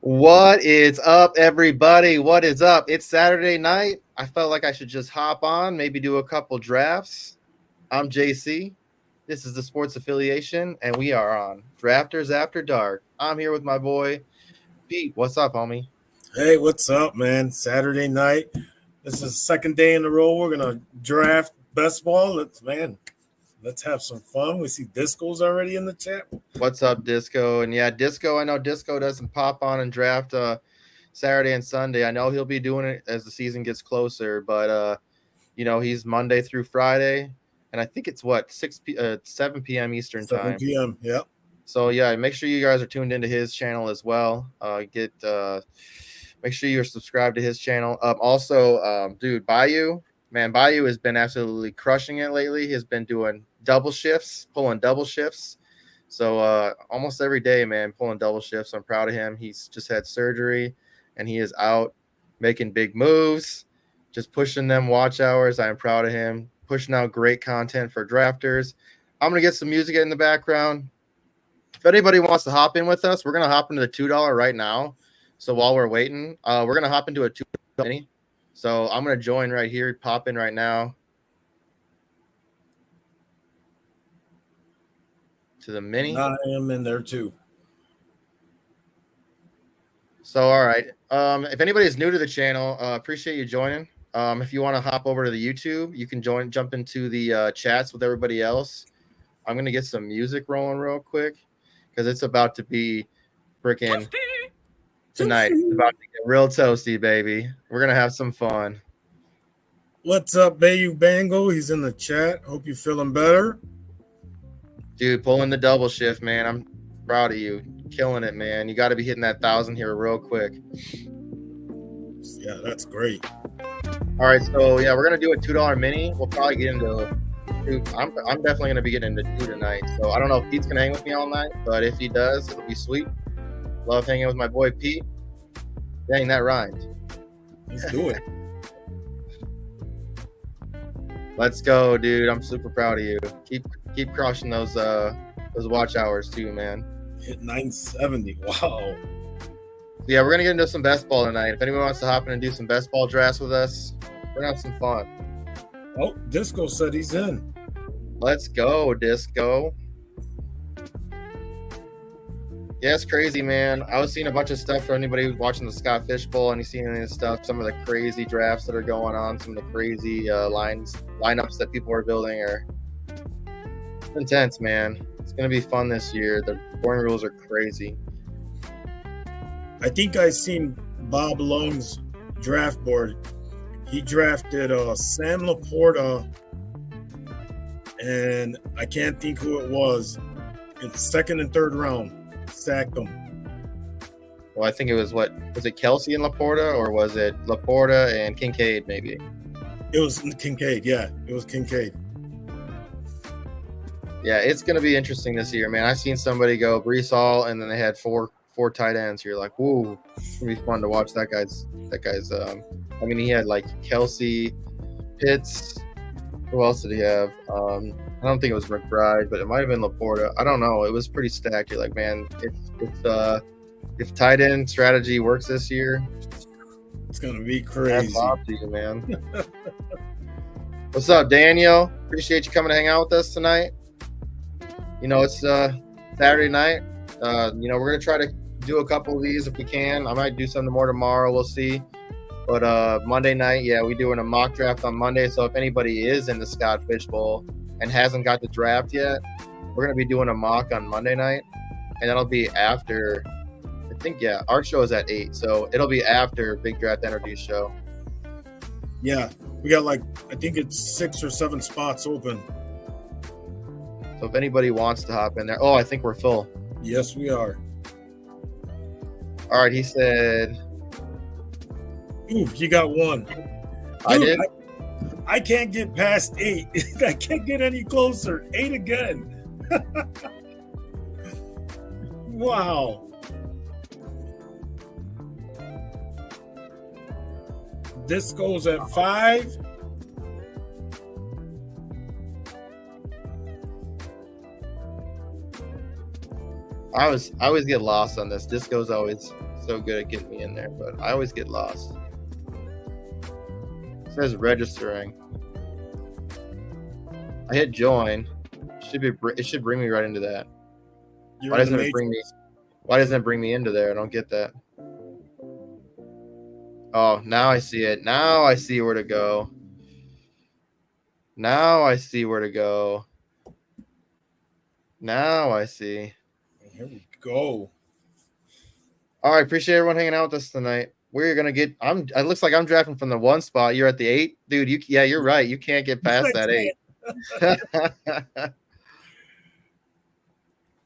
What is up, everybody? What is up? It's Saturday night. I felt like I should just hop on, maybe do a couple drafts. I'm JC. This is the Sports Affiliation, and we are on Drafters After Dark. I'm here with my boy, Pete. What's up, homie? Hey, what's up, man? Saturday night. This is the second day in a row. We're gonna draft best ball. Let's have some fun. We see Disco's already in the chat. What's up, Disco? And yeah, Disco, I know Disco doesn't pop on and draft Saturday and Sunday. I know he'll be doing it as the season gets closer, but he's Monday through Friday, and I think it's 7 p.m. Eastern 7 time. p.m. Yeah. So yeah, make sure you guys are tuned into his channel as well. Make sure you're subscribed to his channel. Dude, Bayou has been absolutely crushing it lately. He's been doing pulling double shifts. So almost every day, man, pulling double shifts. I'm proud of him. He's just had surgery, and he is out making big moves, just pushing them watch hours. I am proud of him, pushing out great content for drafters. I'm going to get some music in the background. If anybody wants to hop in with us, we're going to hop into the $2 right now. So while we're waiting, we're going to hop into a $2 mini. So I'm going to join right here, pop in right now to the mini. I am in there too. So, all right. If anybody is new to the channel, appreciate you joining. If you want to hop over to the YouTube, you can jump into the chats with everybody else. I'm going to get some music rolling real quick because it's about to be freaking tonight. It's about to get real toasty, baby. We're going to have some fun. What's up, Bayou Bango? He's in the chat. Hope you're feeling better. Dude, pulling the double shift, man. I'm proud of you. Killing it, man. You got to be hitting that 1,000 here real quick. Yeah, that's great. All right, so yeah, we're going to do a $2 mini. We'll probably get into I'm definitely going to be getting into 2 tonight. So I don't know if Pete's going to hang with me all night, but if he does, it'll be sweet. Love hanging with my boy Pete. Dang, that rhymed. Let's do it. Let's go, dude. I'm super proud of you. Keep crushing those watch hours too, man. Hit 970. Wow. Yeah, we're gonna get into some best ball tonight. If anyone wants to hop in and do some best ball drafts with us, we're gonna have some fun. Oh, Disco said he's in. Let's go, Disco. Yeah, it's crazy, man. I was seeing a bunch of stuff for anybody who's watching the Scott Fish Bowl and he's seeing any of this stuff. Some of the crazy drafts that are going on, some of the crazy lineups that people are building are intense, man. It's gonna be fun this year. The scoring rules are crazy. I think I seen Bob Long's draft board. He drafted Sam Laporta, and I can't think who it was, in the second and third round. Sacked him. Well, I think it was it Kelsey and Laporta, or was it Laporta and Kincaid maybe? It was Kincaid, yeah. It was Kincaid. Yeah, it's gonna be interesting this year, man. I've seen somebody go Brees Hall, and then they had four tight ends. You're like, whoa, it's gonna be fun to watch that guy's. I mean, he had like Kelsey, Pitts. Who else did he have? I don't think it was McBride, but it might have been Laporta. I don't know. It was pretty stacked. You're like, man, if tight end strategy works this year, it's gonna be crazy. That's off to you, man. What's up, Daniel? Appreciate you coming to hang out with us tonight. You know, it's Saturday night. We're gonna try to do a couple of these if we can. I might do something more tomorrow. We'll see. But Monday night, yeah, we're doing a mock draft on Monday. So if anybody is in the Scott Fish Bowl and hasn't got the draft yet, we're going to be doing a mock on Monday night. And that'll be after, I think, yeah, our show is at 8. So it'll be after Big Draft Energy show. Yeah, we got I think it's 6 or 7 spots open. So if anybody wants to hop in there. Oh, I think we're full. Yes, we are. All right, he said... Ooh, you got one. I did? I can't get past 8. I can't get any closer. 8 again. Wow. This goes at 5. I always get lost on this. Disco's always so good at getting me in there, but I always get lost. It says registering. I hit join. It should bring me right into that. Why doesn't it bring me into there? I don't get that. Oh, now I see it. Now I see where to go. Now I see. Here we go. All right, appreciate everyone hanging out with us tonight. We're gonna get. It looks like I'm drafting from the 1 spot. You're at the 8, dude. You're right. You can't get past that 8.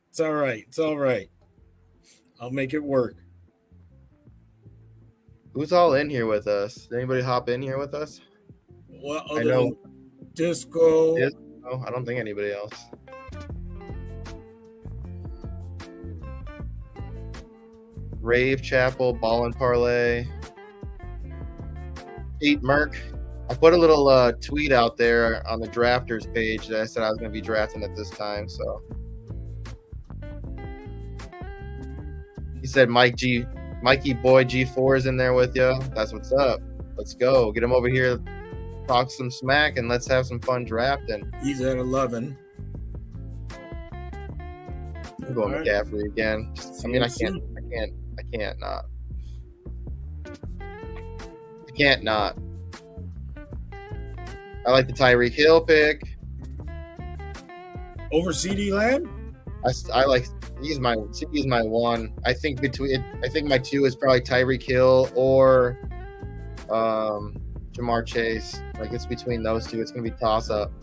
It's all right. It's all right. I'll make it work. Who's all in here with us? Did anybody hop in here with us? Well, other than Disco. No, I don't think anybody else. Rave Chapel, Ball and Parlay. Pete Merck. I put a little tweet out there on the drafters page that I said I was going to be drafting at this time. So he said Mikey Boy G4 is in there with you. That's what's up. Let's go. Get him over here, talk some smack, and let's have some fun drafting. He's at 11. I'm going McCaffrey again. I can't not. I like the Tyreek Hill pick over CD Lamb. I like he's my 1. I think my 2 is probably Tyreek Hill or Jamar Chase. Like it's between those two. It's gonna be toss up.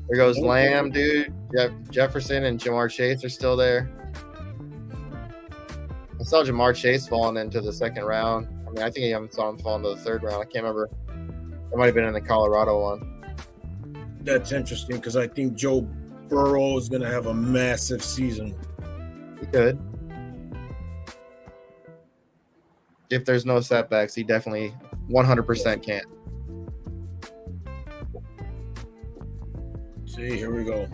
There goes Lamb, dude. Jefferson and Jamar Chase are still there. I saw Jamar Chase falling into the 2nd round. I mean, I think I saw him fall into the 3rd round. I can't remember. It might have been in the Colorado one. That's interesting because I think Joe Burrow is going to have a massive season. He could. If there's no setbacks, he definitely 100% can. See, here we go.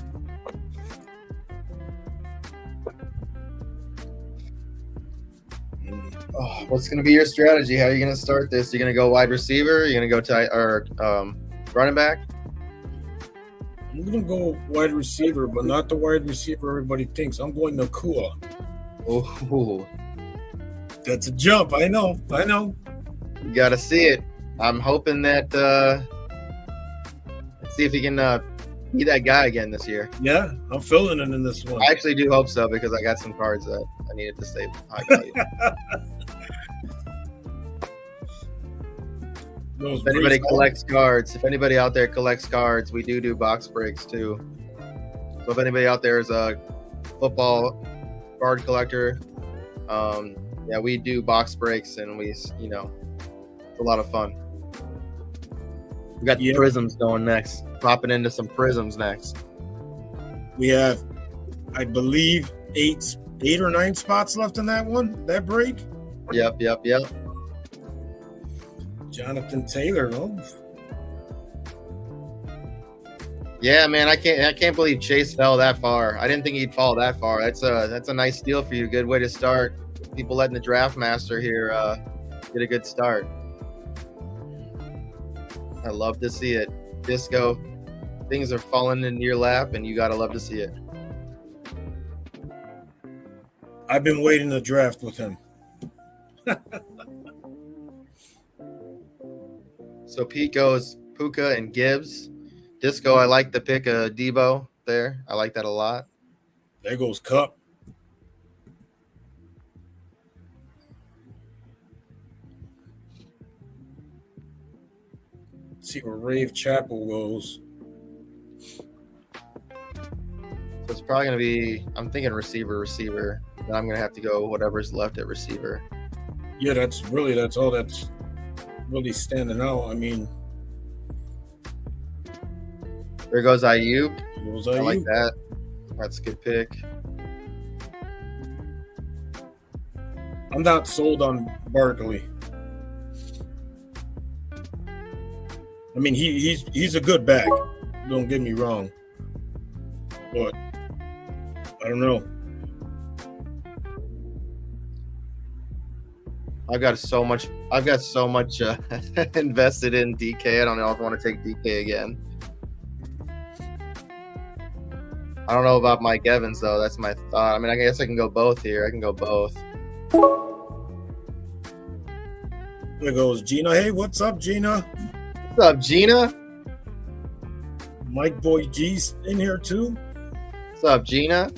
Oh, what's going to be your strategy? How are you going to start this? You're going to go wide receiver? You're going to go running back? I'm going to go wide receiver, but not the wide receiver everybody thinks. I'm going Nakua. Oh, that's a jump. I know. You got to see it. I'm hoping that let's see if he can be that guy again this year. Yeah, I'm feeling it in this one. I actually do hope so because I got some cards that I needed to save high value. If anybody collects cards, if anybody out there collects cards, we do box breaks too. So if anybody out there is a football card collector, yeah, we do box breaks and it's a lot of fun. We got the prisms going next. Popping into some prisms next. We have, I believe, 8 or 9 spots left in that break. Yep. Jonathan Taylor, though. Yeah, man, I can't believe Chase fell that far. I didn't think he'd fall that far. That's a nice steal for you. Good way to start. People letting the draft master here get a good start. I love to see it. Disco, things are falling into your lap, and you gotta love to see it. I've been waiting to draft with him. So Pete goes Puka and Gibbs. Disco, I like the pick of Debo there. I like that a lot. There goes Cup. Let's see where Rave Chapel goes. So it's probably going to be, I'm thinking receiver. Then I'm going to have to go whatever's left at receiver. Yeah, that's all that's really standing out. I mean, there goes Ayuk. I like that. That's a good pick. I'm not sold on Barkley. I mean, he's a good back. Don't get me wrong, but I don't know. I've got so much invested in DK. I don't know if I want to take DK again. I don't know about Mike Evans though. That's my thought. I mean, I guess I can go both here. I can go both. There goes Gina. Hey, what's up, Gina? What's up, Gina? Mike Boy G's in here too. What's up, Gina?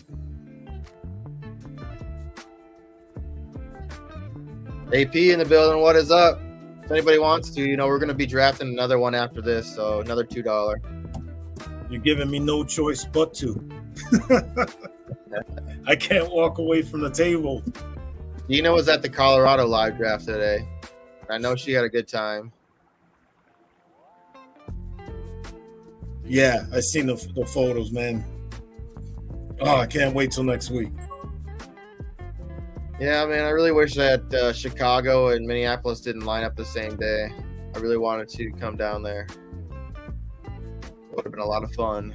AP in the building. What is up? If anybody wants to, we're going to be drafting another one after this, so another $2. You're giving me no choice but to. I can't walk away from the table. Gina was at the Colorado live draft today. I know she had a good time. Yeah, I seen the photos, man. Oh, I can't wait till next week. Yeah, man, I really wish that Chicago and Minneapolis didn't line up the same day. I really wanted to come down there. It would have been a lot of fun.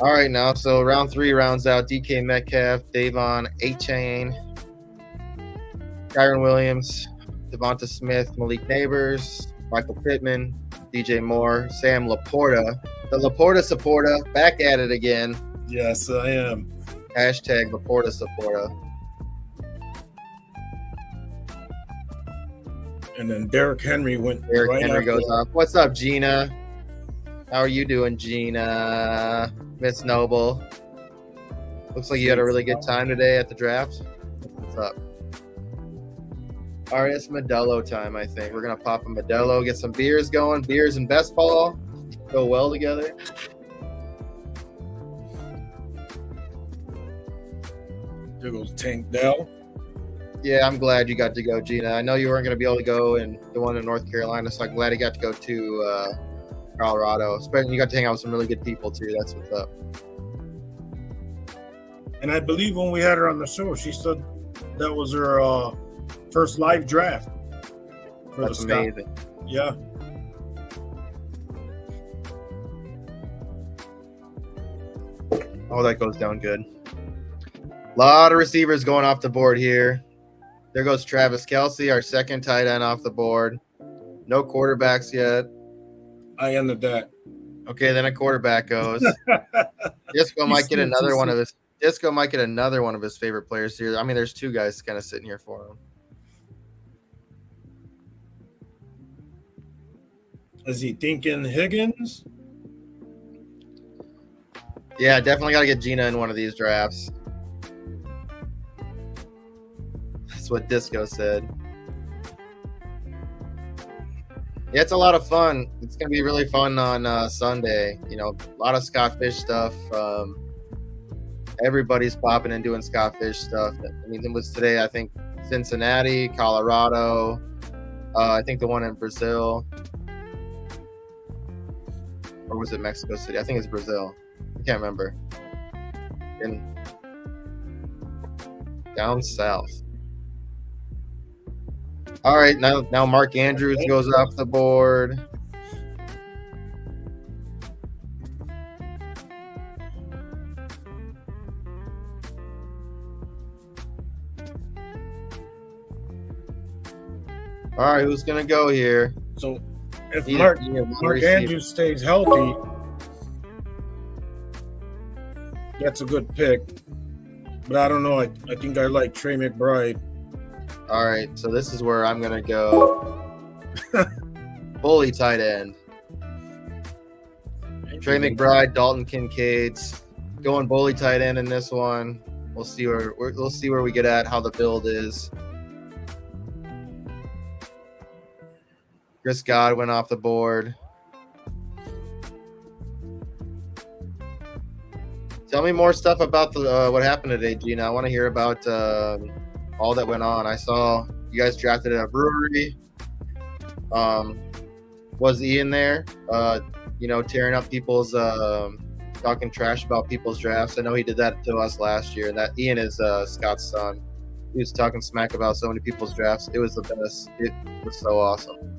All right, now, so round 3 rounds out. DK Metcalf, Davon A-Chain, Kyron Williams, Devonta Smith, Malik Neighbors, Michael Pittman, DJ Moore, Sam Laporta. The Laporta supporter, back at it again. Yes, I am. Hashtag Laporta supporter. And then Derrick Henry went. Derrick Henry goes off. What's up, Gina? How are you doing, Gina? Miss Noble. Looks like you had a really good time today at the draft. What's up? All right, it's Modelo time, I think. We're going to pop a Modelo, get some beers going. Beers and best ball go well together. There goes Tank Dell. Yeah, I'm glad you got to go, Gina. I know you weren't going to be able to go in the one in North Carolina, so I'm glad you got to go to Colorado. Especially you got to hang out with some really good people, too. That's what's up. And I believe when we had her on the show, she said that was her first live draft. That's amazing. Yeah. Oh, that goes down good. A lot of receivers going off the board here. There goes Travis Kelce, our second tight end off the board. No quarterbacks yet. I ended that. Okay, then a quarterback goes. Disco might get another one of his. Disco might get another one of his favorite players here. I mean, there's 2 guys kind of sitting here for him. Is he thinking Higgins? Yeah, definitely got to get Gina in one of these drafts. That's what Disco said. Yeah, it's a lot of fun. It's going to be really fun on Sunday. A lot of Scott Fish stuff. Everybody's popping and doing Scott Fish stuff. I mean, it was today, I think, Cincinnati, Colorado. I think the one in Brazil. Or was it Mexico City? I think it's Brazil. I can't remember. Down south. All right, now Mark Andrews goes off the board. All right, who's gonna go here? So if Mark Andrews stays healthy, that's a good pick. But I don't know. I think I like Trey McBride. All right, so this is where I'm going to go. Bully tight end. Trey McBride, Dalton Kincaid's going bully tight end in this one. We'll see where we get at, how the build is. Chris Godwin off the board. Tell me more stuff about what happened today, Gina. I want to hear about all that went on. I saw you guys drafted at a brewery. Was Ian there? Tearing up people's, talking trash about people's drafts. I know he did that to us last year. And that Ian is Scott's son. He was talking smack about so many people's drafts. It was the best. It was so awesome.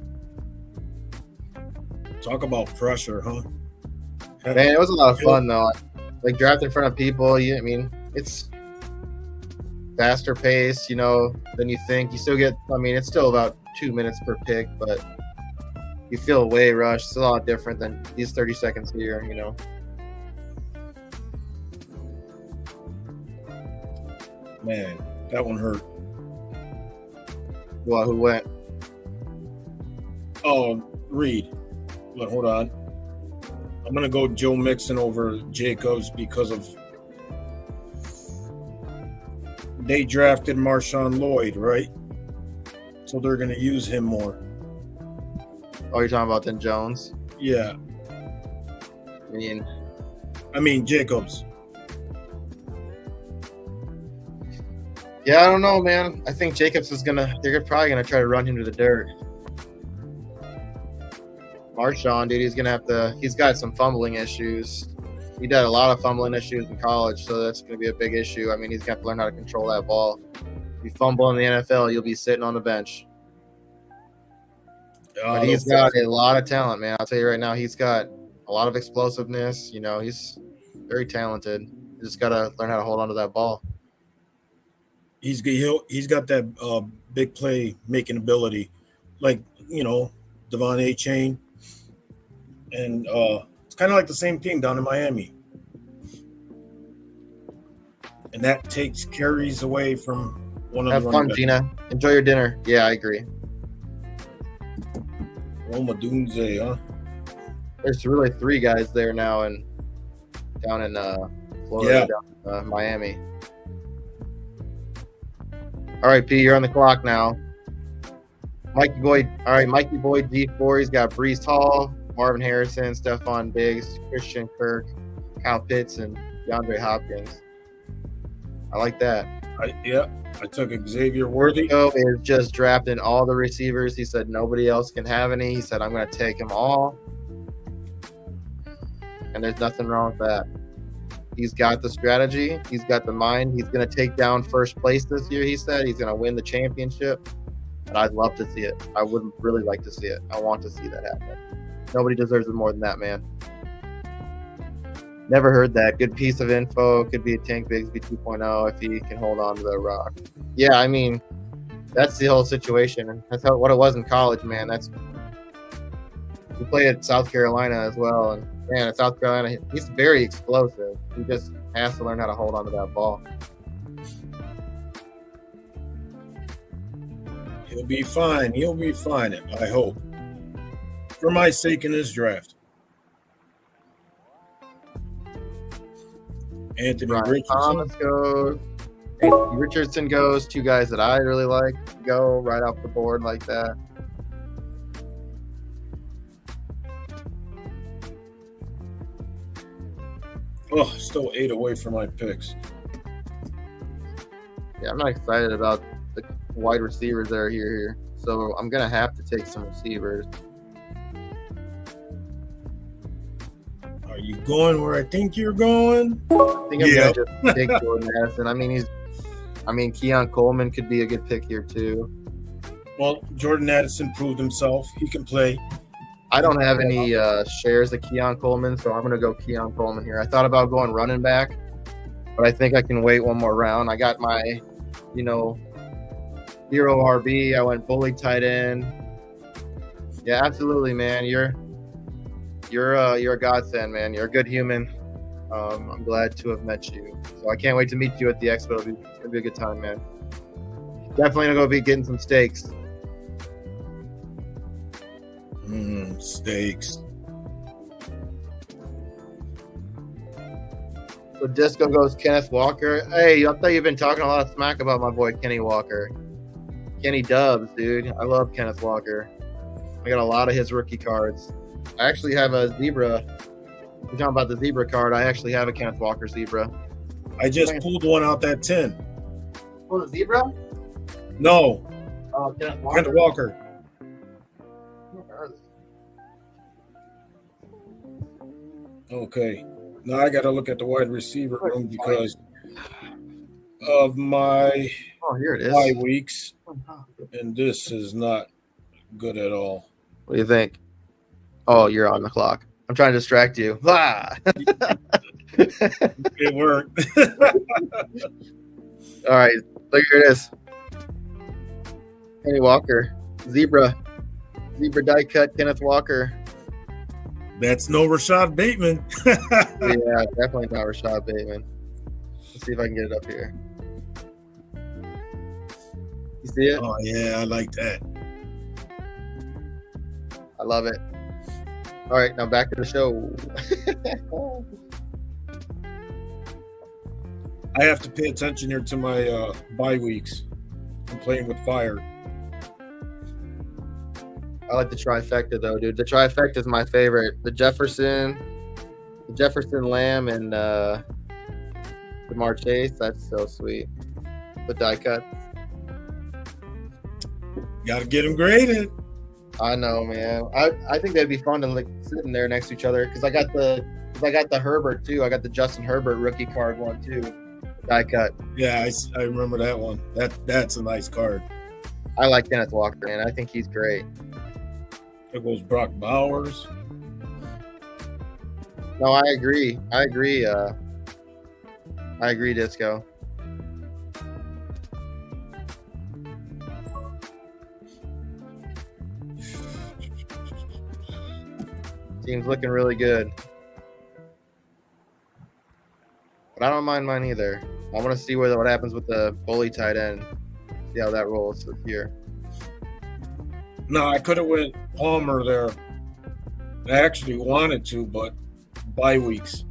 Talk about pressure, huh? Man, it was a lot of fun though. Like draft in front of people. It's faster pace, than you think. You still get, it's still about 2 minutes per pick, but you feel way rushed. It's a lot different than these 30 seconds here, Man, that one hurt. Well, who went? Oh, Reed. Look, hold on. I'm going to go Joe Mixon over Jacobs because of they drafted Marshawn Lloyd, right? So they're going to use him more. Oh, you're talking about then Jones? Yeah. I mean Jacobs. Yeah, I don't know, man. I think Jacobs they're probably gonna try to run him to the dirt. Marshawn, dude, he's got some fumbling issues. He had a lot of fumbling issues in college, so that's gonna be a big issue. He's gonna have to learn how to control that ball. If you fumble in the NFL, you'll be sitting on the bench. But he's got a lot of talent, man. I'll tell you right now, he's got a lot of explosiveness. He's very talented. You just gotta learn how to hold on to that ball. He's got that big play making ability, like Devon A. Chain, and it's kind of like the same thing down in Miami, and that takes carries away from one of the. Have fun, Gina. Enjoy your dinner. Yeah, I agree. Roma Dunze, huh? There's really 3 guys there now, and down in Florida, down in Miami. All right, P, you're on the clock now. Mikey Boyd. All right, Mikey Boyd, D4. He's got Breece Hall, Marvin Harrison, Stephon Diggs, Christian Kirk, Kyle Pitts, and DeAndre Hopkins. I like that. I took Xavier Worthy. Is just drafting all the receivers. He said nobody else can have any. He said, I'm going to take them all. And there's nothing wrong with that. He's got the strategy. He's got the mind. He's going to take down first place this year, he said. He's going to win the championship. And I'd love to see it. I would really like to see it. I want to see that happen. Nobody deserves it more than that, man. Never heard that. Good piece of info. Could be a Tank Bigsby 2.0 if he can hold on to the rock. Yeah, that's the whole situation. That's what it was in college, man. We played at South Carolina as well, and man, at South Carolina, he's very explosive. He just has to learn how to hold on to that ball. He'll be fine. I hope. For my sake in this draft. Anthony Richardson goes. Anthony Richardson goes. 2 guys that I really like go right off the board like that. Oh, still 8 away from my picks. Yeah, I'm not excited about the wide receivers that are here. So I'm going to have to take some receivers. Are you going where I think you're going? I think I'm going to just take Jordan Addison. Keon Coleman could be a good pick here too. Well, Jordan Addison proved himself. He can play. I don't have any shares of Keon Coleman, so I'm going to go Keon Coleman here. I thought about going running back, but I think I can wait one more round. I got my, hero RB. I went bully tight end. Yeah, absolutely, man. You're a godsend, man. You're a good human. I'm glad to have met you. So I can't wait to meet you at the expo. It's going to be a good time, man. Definitely going to go be getting some steaks. Steaks. So Disco goes Kenneth Walker. Hey, I thought you've been talking a lot of smack about my boy Kenny Walker. Kenny Dubs, dude. I love Kenneth Walker. I got a lot of his rookie cards. I actually have a zebra. We're talking about the zebra card. I actually have a Kenneth Walker zebra. I just pulled one out that 10. Oh, the zebra? No. Oh, Kenneth Walker. Kenneth Walker. Okay. Now I got to look at the wide receiver room because of my here it is. bye weeks, and this is not good at all. What do you think? Oh, you're on the clock. I'm trying to distract you. It worked. All right. Look, here it is. Kenny Walker. Zebra die cut Kenneth Walker. That's no Rashad Bateman. Yeah, definitely not Rashad Bateman. Let's see if I can get it up here. You see it? Oh yeah, I like that. I love it. All right, now back to the show. I have to pay attention here to my bye weeks. I'm playing with fire. I like the trifecta though, dude. The trifecta is my favorite. The Jefferson Lamb, and Jamar Chase. That's so sweet. The die cuts. Got to get them graded. I know, man. I think that'd be fun to like sitting there next to each other because I got the Herbert too. I got the Justin Herbert rookie card one too. Die cut. Yeah, I remember that one. That's a nice card. I like Kenneth Walker, man. I think he's great. There goes Brock Bowers. No, I agree. Disco. Team's looking really good. But I don't mind mine either. I want to see what happens with the bully tight end. See how that rolls here. No, I could have went Palmer there. I actually wanted to, but bye weeks.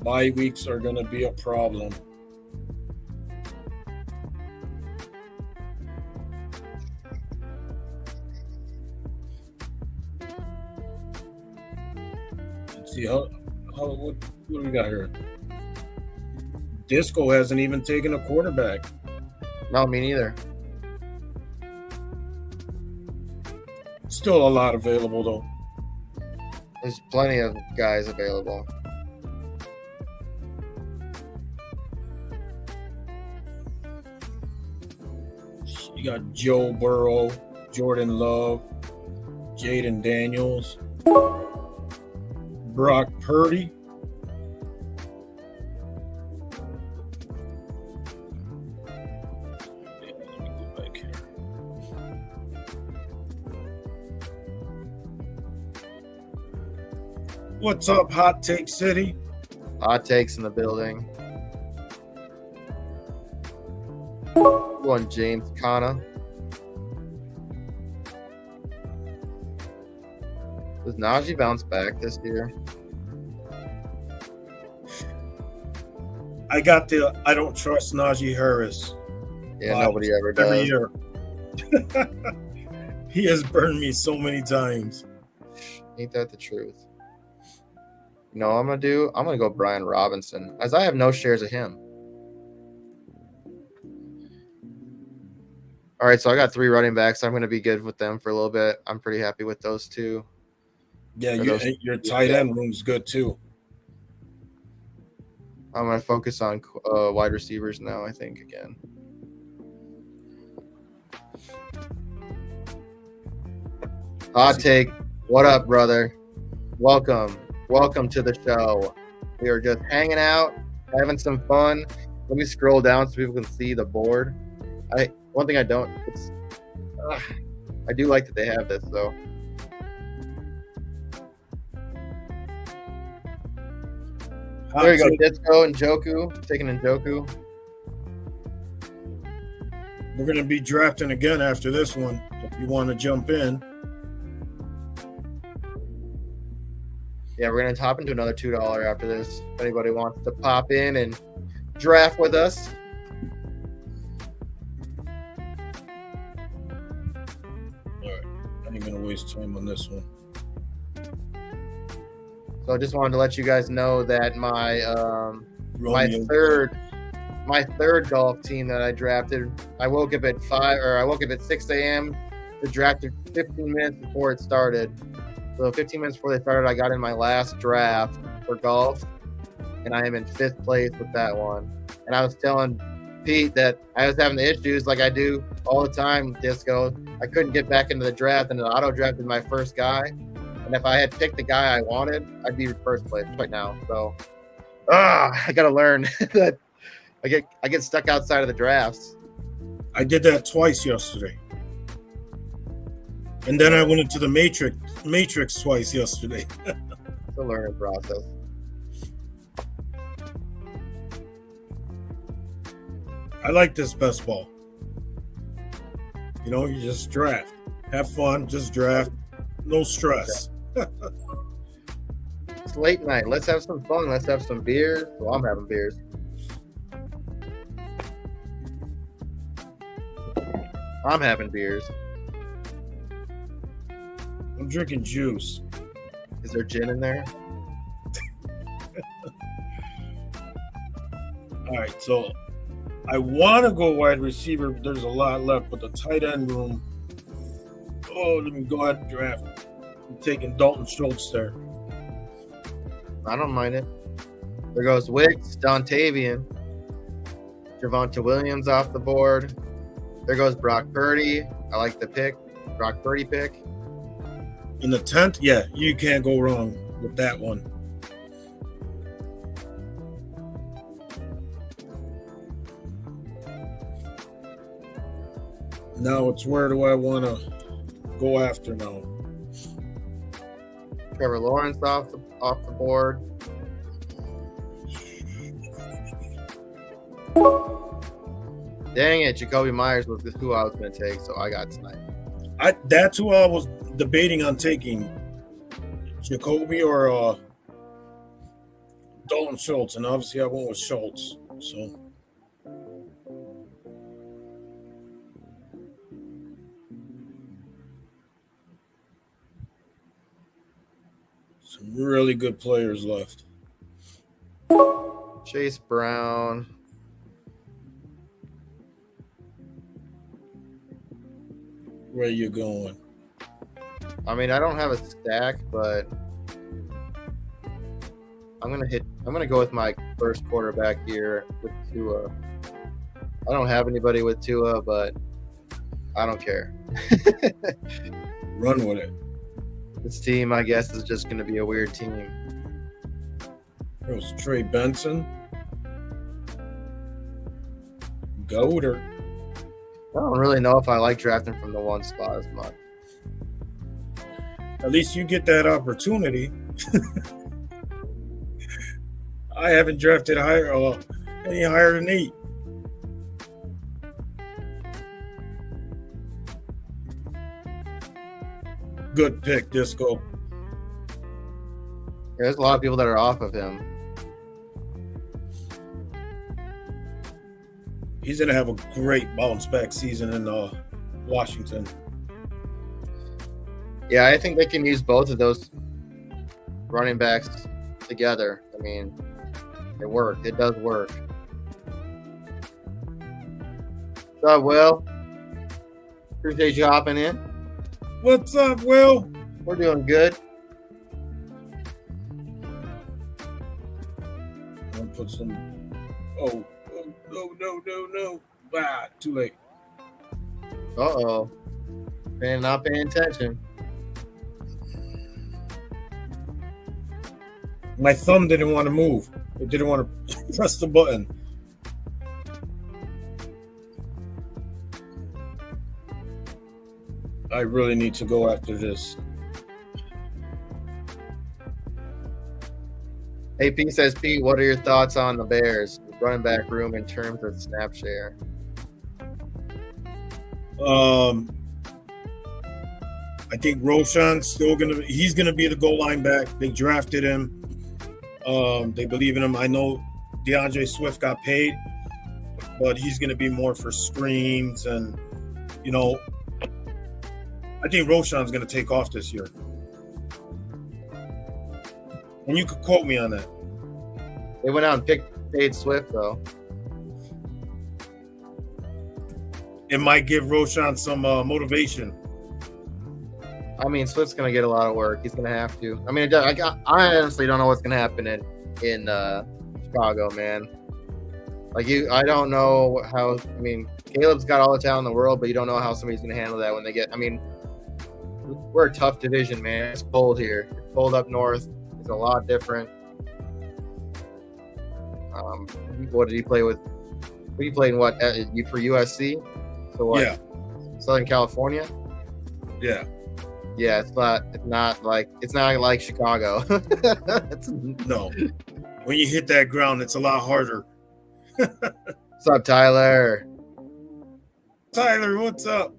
Bye weeks are going to be a problem. Let's see what do we got here? Disco hasn't even taken a quarterback. No, me neither. Still a lot available though. There's plenty of guys available. You got Joe Burrow, Jordan Love, Jaden Daniels, Brock Purdy. What's up, Hot Take City? Hot takes in the building. One James Conner. Does Najee bounce back this year? I don't trust Najee Harris. Yeah, nobody ever does. Every year. He has burned me so many times. Ain't that the truth? You know what I'm going to do? I'm going to go Brian Robinson, as I have no shares of him. All right, so I got 3 running backs. I'm going to be good with them for a little bit. I'm pretty happy with those 2. Yeah, your tight end room's good too. I'm going to focus on wide receivers now, I think, again. Hot take. What up, brother? Welcome to the show. We are just hanging out, having some fun. Let me scroll down so people can see the board. One thing I don't, I do like that they have this though. There you go, Disco and Njoku, taking Njoku. We're going to be drafting again after this one, if you want to jump in. Yeah, we're going to hop into another $2 after this. If anybody wants to pop in and draft with us. All right. I ain't going to waste time on this one. So I just wanted to let you guys know that my third golf team that I drafted, I woke up at 6 a.m. to draft it 15 minutes before it started. So 15 minutes before they started, I got in my last draft for golf, and I am in 5th place with that one. And I was telling Pete that I was having the issues like I do all the time, Disco. I couldn't get back into the draft, and the auto drafted my first guy. And if I had picked the guy I wanted, I'd be in 1st place right now. So I got to learn that I get stuck outside of the drafts. I did that twice yesterday. And then I went into the Matrix twice yesterday. It's a learning process. I like this best ball. You know, you just draft. Have fun, just draft. No stress. It's late night. Let's have some fun. Let's have some beers. Well, I'm having beers. I'm having beers. I'm drinking juice. Is there gin in there? All right, so I want to go wide receiver. There's a lot left, but the tight end room. Oh, let me go ahead and draft. I'm taking Dalton Schultz there. I don't mind it. There goes Wicks, Dontavian, Javonte Williams off the board. There goes Brock Purdy. I like the pick. Brock Purdy pick. In the 10th, yeah, you can't go wrong with that one. Now it's where do I want to go after now? Trevor Lawrence off the board. Dang it, Jacoby Myers was who I was going to take, so I got sniped. That's who I was debating on taking, Jacoby or Dalton Schultz, and obviously I went with Schultz. So some really good players left. Chase Brown. Where you going? I mean, I don't have a stack, but I'm gonna go with my first quarterback here with Tua. I don't have anybody with Tua, but I don't care. Run with it. This team, I guess, is just gonna be a weird team. There was Trey Benson. Goater. I don't really know if I like drafting from the one spot as much. At least you get that opportunity. I haven't drafted any higher than 8. Good pick, Disco. There's a lot of people that are off of him. He's going to have a great bounce back season in Washington. Yeah, I think they can use both of those running backs together. I mean, it worked. It does work. What's up, Will? Appreciate you hopping in. What's up, Will? We're doing good. I'll put some. Oh, no. Ah, too late. Uh-oh. Man, not paying attention. My thumb didn't want to move. It didn't want to press the button. I really need to go after this. Hey, Pete says, Pete, what are your thoughts on the Bears running back room in terms of snap share? I think Roshan's still he's gonna be the goal line back. They drafted him. They believe in him. I know DeAndre Swift got paid, but he's gonna be more for screens and, you know, I think Roshan's gonna take off this year. And you could quote me on that. They went out and paid Swift, though. It might give Roshan some motivation. I mean, Swift's going to get a lot of work. He's going to have to. I mean, I honestly don't know what's going to happen in Chicago, man. I don't know how. I mean, Caleb's got all the talent in the world, but you don't know how somebody's going to handle that when they get. I mean, we're a tough division, man. It's cold here. It's cold up north. It's a lot different. What did he play with? You played what? You for USC? So what? Yeah. Southern California. Yeah. Yeah, it's not like Chicago. No. When you hit that ground, it's a lot harder. What's up, Tyler? Tyler, what's up?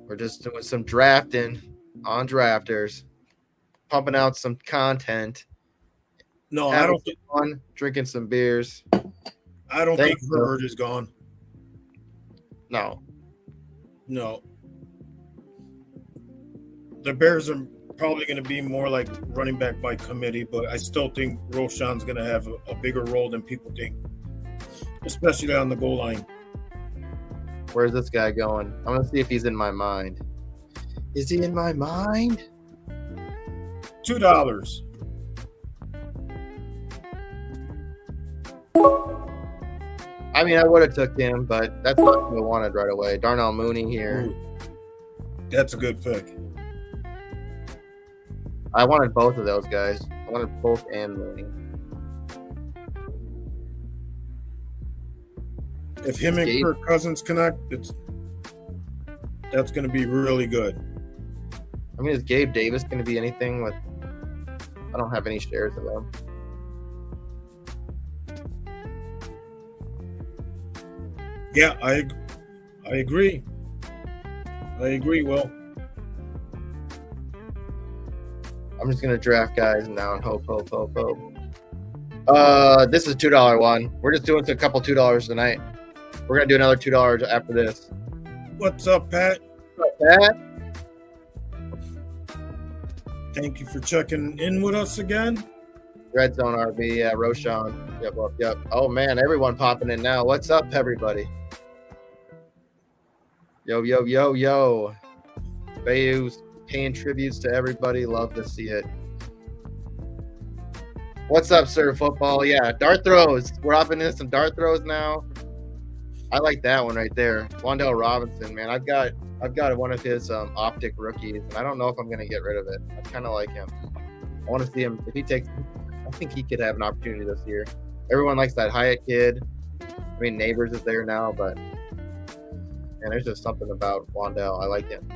We're just doing some drafting on Drafters, pumping out some content. No, I don't think fun, drinking some beers. I don't think Herbert is gone. No. The Bears are probably going to be more like running back by committee, but I still think Roschon's going to have a bigger role than people think, especially on the goal line. Where's this guy going? I want to see if he's in my mind. Is he in my mind? $2. I mean, I would have took him, but that's not what I wanted right away. Darnell Mooney here. Ooh, that's a good pick. I wanted both of those guys. I wanted both and Mooney. If him and Kirk Cousins connect, that's going to be really good. I mean, is Gabe Davis going to be anything with? I don't have any shares of them. Yeah, I agree. Will. I'm just gonna draft guys now and hope. This is $2 one. We're just doing a couple $2 tonight. We're gonna do another $2 after this. What's up, Pat? What's up, Pat? Thank you for checking in with us again. Red Zone RB, yeah, Roschon. Yep. Oh man, everyone popping in now. What's up, everybody? Yo. Bayou's paying tributes to everybody. Love to see it. What's up, Sir Football? Yeah, dart throws. We're hopping into some dart throws now. I like that one right there. Wan'Dale Robinson, man. I've got one of his optic rookies, and I don't know if I'm gonna get rid of it. I kind of like him. I want to see him if he takes. I think he could have an opportunity this year. Everyone likes that Hyatt kid. I mean, Neighbors is there now, but man, there's just something about Wan'Dale. I like him.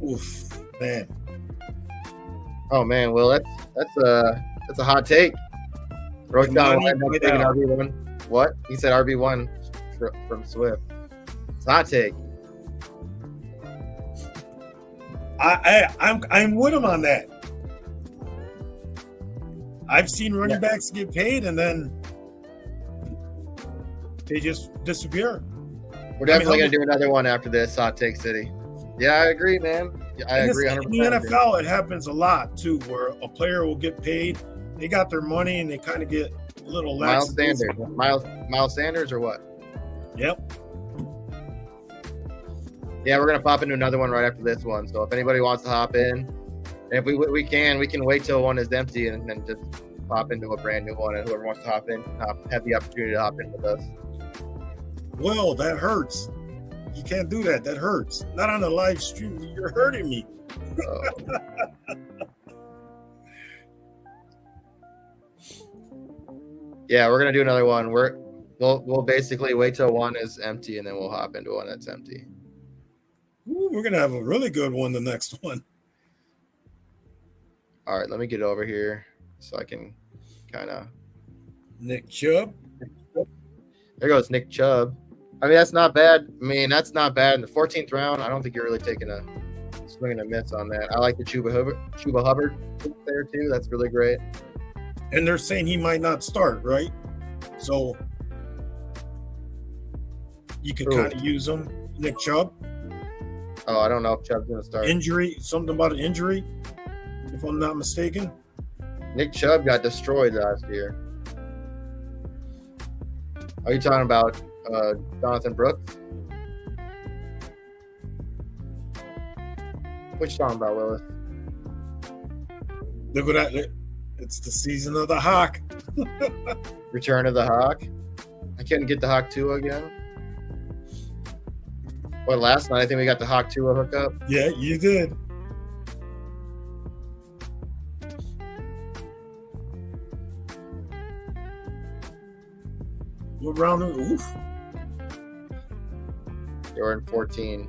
Oof, man. Oh man, well that's a hot take. Roschon will end up taking RB1. What? He said RB1 from Swift. It's a hot take. I'm with him on that. I've seen running backs get paid and then they just disappear. We're definitely going to do another one after this, Hot Take City. Yeah, I agree, man. I agree 100%. In the NFL, it happens a lot, too, where a player will get paid. They got their money and they kind of get a little lax. Miles Sanders or what? Yep. Yeah, we're going to pop into another one right after this one. So if anybody wants to hop in, and if we can wait till one is empty and then just pop into a brand new one. And whoever wants to hop in, have the opportunity to hop in with us. Well, that hurts. You can't do that. That hurts. Not on a live stream. You're hurting me. Yeah, we're gonna do another one. We'll basically wait till one is empty and then we'll hop into one that's empty. Ooh, we're gonna have a really good one. The next one. All right, let me get over here so I can kind of. Nick Chubb. There goes Nick Chubb. I mean, that's not bad. That's not bad. In the 14th round, I don't think you're really taking a swing and a miss on that. I like the Chuba Hubbard there, too. That's really great. And they're saying he might not start, right? So you could kind of use him. Nick Chubb. Oh, I don't know if Chubb's going to start. Injury, something about an injury, if I'm not mistaken. Nick Chubb got destroyed last year. Are you talking about Jonathan Brooks? What you talking about, Willis? Look at that. It's the season of the Hawk. Return of the Hawk. I couldn't get the Hawk 2 again. What, last night I think we got the Hawk 2 hookup? Yeah, you did. What round? Oof. They were in 14.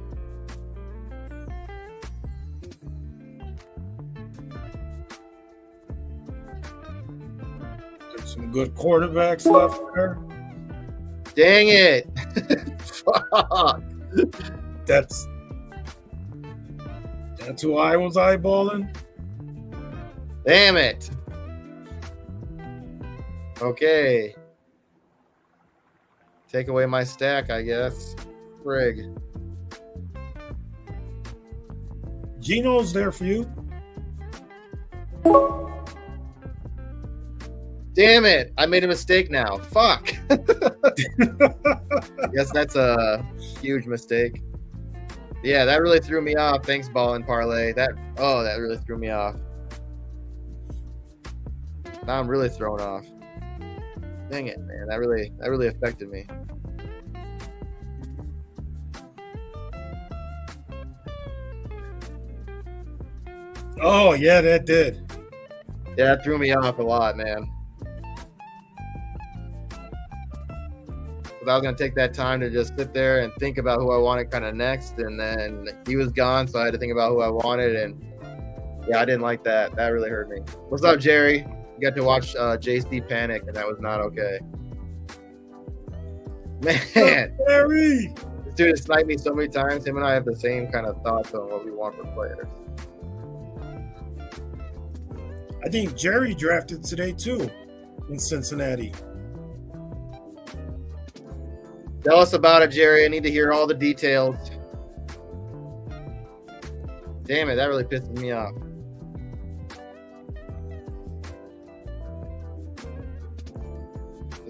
There's some good quarterbacks left there. Dang it. Fuck. That's who I was eyeballing. Damn it. Okay. Take away my stack, I guess. Frig. Gino's there for you. Damn it. I made a mistake now. Fuck. Yes, that's a huge mistake. Yeah, that really threw me off. Thanks, Ball and Parlay. That really threw me off. Now I'm really thrown off. Dang it, man. That really affected me. Oh, yeah, that did. Yeah, that threw me off a lot, man. But I was going to take that time to just sit there and think about who I wanted kind of next. And then he was gone, so I had to think about who I wanted. And yeah, I didn't like that. That really hurt me. What's up, Jerry? You got to watch JC panic, and that was not okay. Man, Jerry! this dude has sniped me so many times. Him and I have the same kind of thoughts on what we want for players. I think Jerry drafted today, too, in Cincinnati. Tell us about it, Jerry. I need to hear all the details. Damn it, that really pisses me off.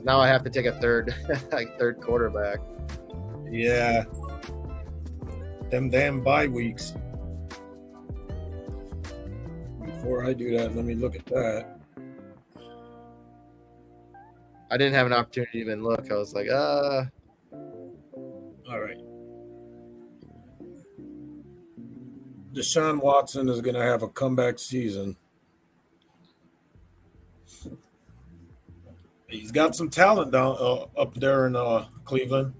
Now I have to take a third quarterback. Yeah. Them damn bye weeks. Before I do that, let me look at that. I didn't have an opportunity to even look. I was like, All right. Deshaun Watson is going to have a comeback season. He's got some talent down up there in Cleveland.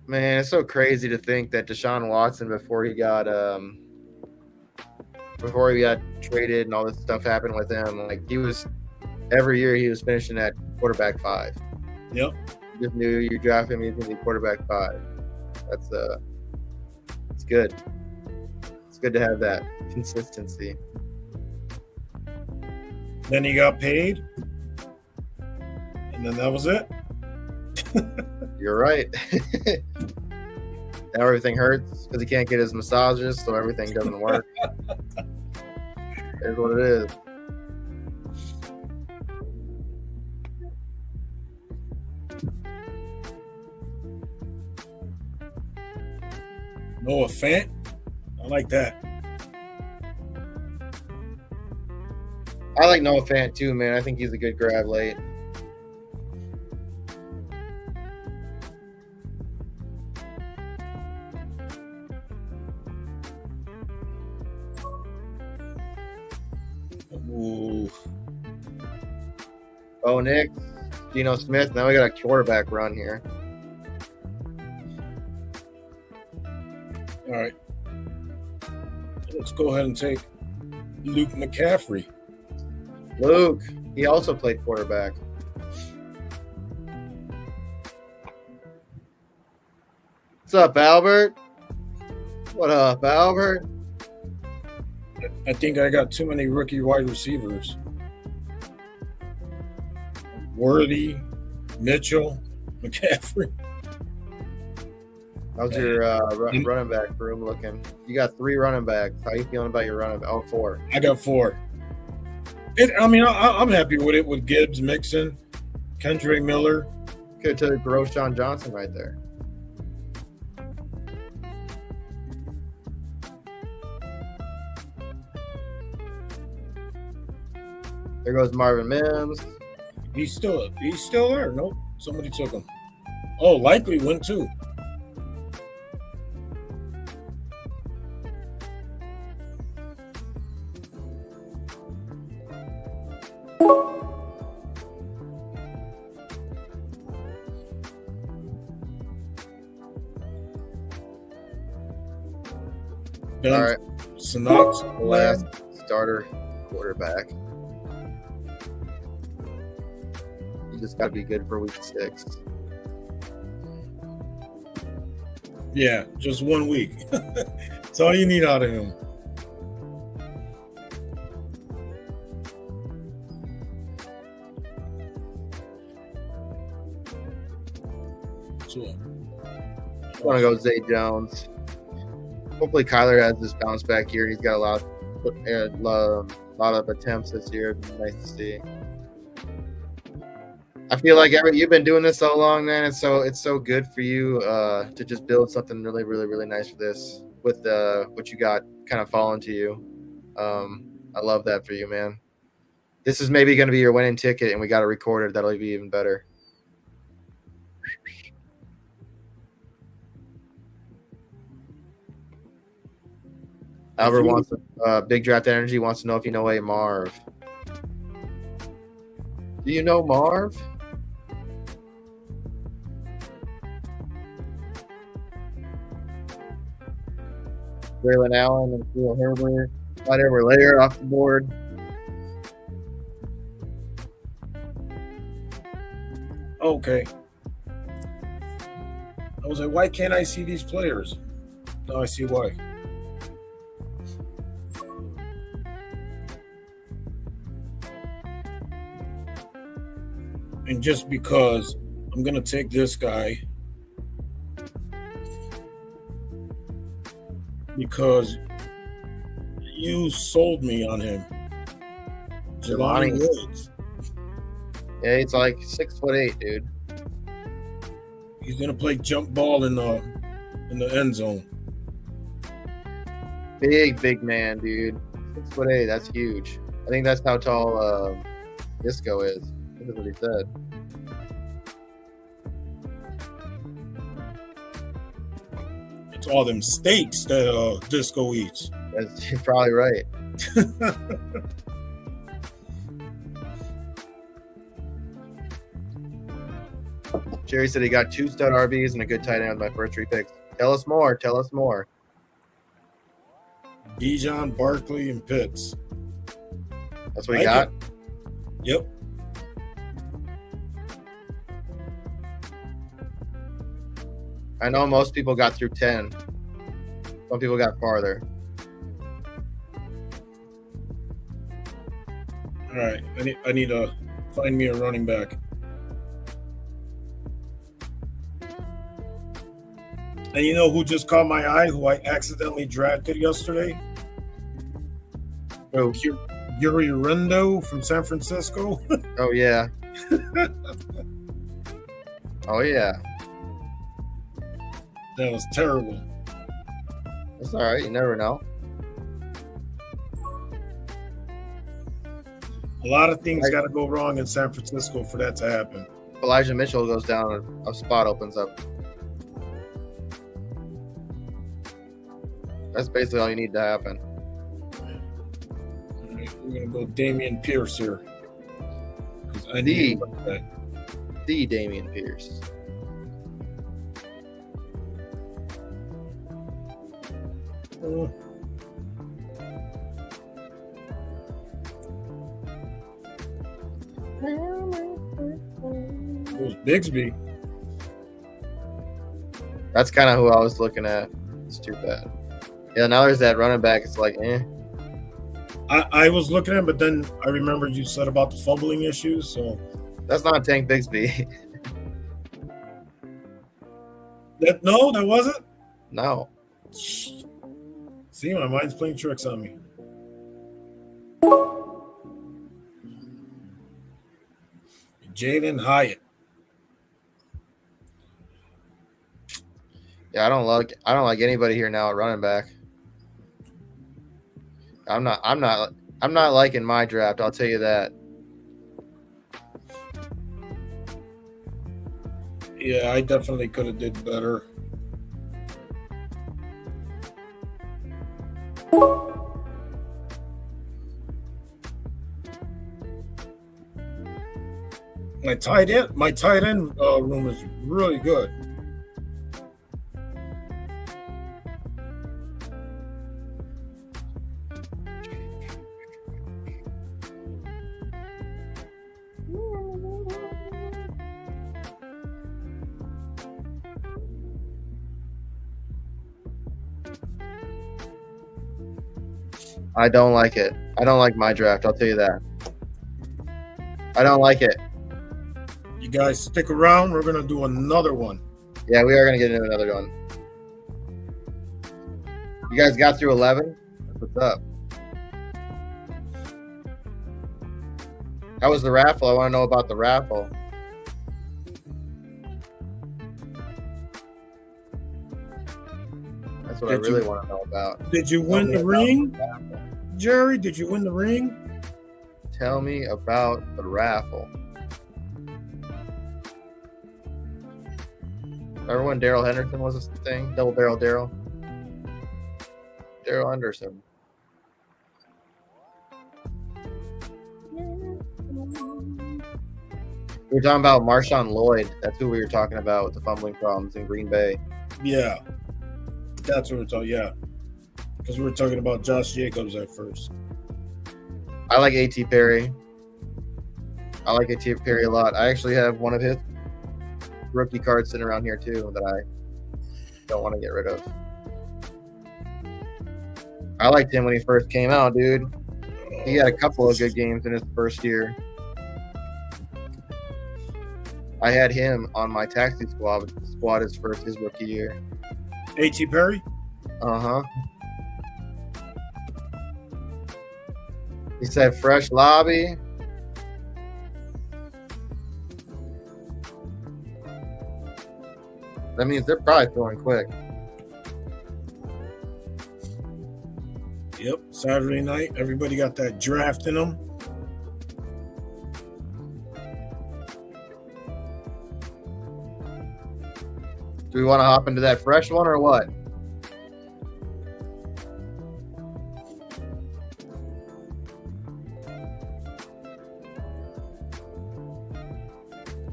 man, it's so crazy to think that Deshaun Watson, before he got traded and all this stuff happened with him, like every year he was finishing at quarterback 5. Yep. You just knew you draft him, he's going to be quarterback 5. That's it's good. It's good to have that consistency. Then he got paid. And then that was it. You're right. Now everything hurts because he can't get his massages, so everything doesn't work. It's what it is. Noah Fant. I like that. I like Noah Fant too, man. I think he's a good grab late. Ooh. Oh, Nick, Geno Smith. Now we got a quarterback run here. All right. Let's go ahead and take Luke McCaffrey. Luke, he also played quarterback. What's up, Albert? What up, Albert? I think I got too many rookie wide receivers. Worthy, Mitchell, McCaffrey. How's your running back room looking? You got 3 running backs. How you feeling about your running back? Oh, 4. I got 4. I'm happy with it with Gibbs, Mixon, Kendrick Miller. Could have took Roshan Johnson right there. There goes Marvin Mims. He's still there. Nope, somebody took him. Oh, likely went too. All right. Sinak's The last starter quarterback. You just got to be good for week 6. Yeah, just 1 week. That's all you need out of him. So, I'm going to go Zay Jones. Hopefully Kyler has this bounce back year. He's got a lot of attempts this year. It'd be nice to see. I feel like you've been doing this so long, man. It's so good for you to just build something really, really, really nice for this with what you got kind of falling to you. I love that for you, man. This is maybe going to be your winning ticket, and we got to record it. That'll be even better. Albert wants Big Draft Energy wants to know if you know a Marv. Do you know Marv? Braylon Allen and Khalil Herbert. Whatever, layer off the board. okay. I was like, why can't I see these players? Now I see why. And just because I'm going to take this guy because you sold me on him. Jelani Woods. Yeah, he's like 6'8", dude. He's going to play jump ball in the end zone. Big man, dude. 6'8", that's huge. I think that's how tall Disco is. That's what he said. It's all them steaks that Disco eats. You're probably right. Jerry said he got 2 stud RBs and a good tight end with my first 3 picks. Tell us more. Bijan, Barkley, and Pitts. That's what he got? Yep. I know most people got through 10. Some people got farther. All right. I need to find me a running back. And you know who just caught my eye, who I accidentally drafted yesterday? Oh, Yuri Rendo from San Francisco. Oh, yeah. Oh, yeah. That was terrible. That's all right. You never know. A lot of things got to go wrong in San Francisco for that to happen. Elijah Mitchell goes down, a spot opens up. That's basically all you need to happen. All right, we're going to go Dameon Pierce here. I The Dameon Pierce. It was Bigsby. That's kind of who I was looking at. It's too bad. Yeah, now there's that running back. It's like, eh. I was looking at him, but then I remembered you said about the fumbling issues, so That's not Tank Bigsby. that wasn't. No. See, my mind's playing tricks on me. Jalen Hyatt. Yeah, I don't like anybody here now at running back. I'm not liking my draft, I'll tell you that. Yeah, I definitely could have did better. My tight end room is really good. 'Cause I don't like it. I don't like my draft. I'll tell you that. I don't like it. You guys stick around. We're gonna do another one. Yeah, we are gonna get into another one. You guys got through 11? What's up? How was the raffle? I want to know about the raffle. That's what I really want to know about. Did you win the ring, Jerry? Did you win the ring? Tell me about the raffle. Remember when Daryl Henderson was a thing? Double barrel Daryl? Daryl Henderson. We were talking about Marshawn Lloyd. That's who we were talking about with the fumbling problems in Green Bay. Yeah. That's what we're talking. Yeah. Because we were talking about Josh Jacobs at first. I like A.T. Perry. I like A.T. Perry a lot. I actually have one of his rookie cards sitting around here too that I don't want to get rid of. I liked him when he first came out, dude. He had a couple of good games in his first year. I had him on my taxi squad his rookie year. A.T. Perry? Uh-huh. He said fresh lobby. That means they're probably throwing quick. Yep. Saturday night. Everybody got that draft in them. Do we want to hop into that fresh one or what?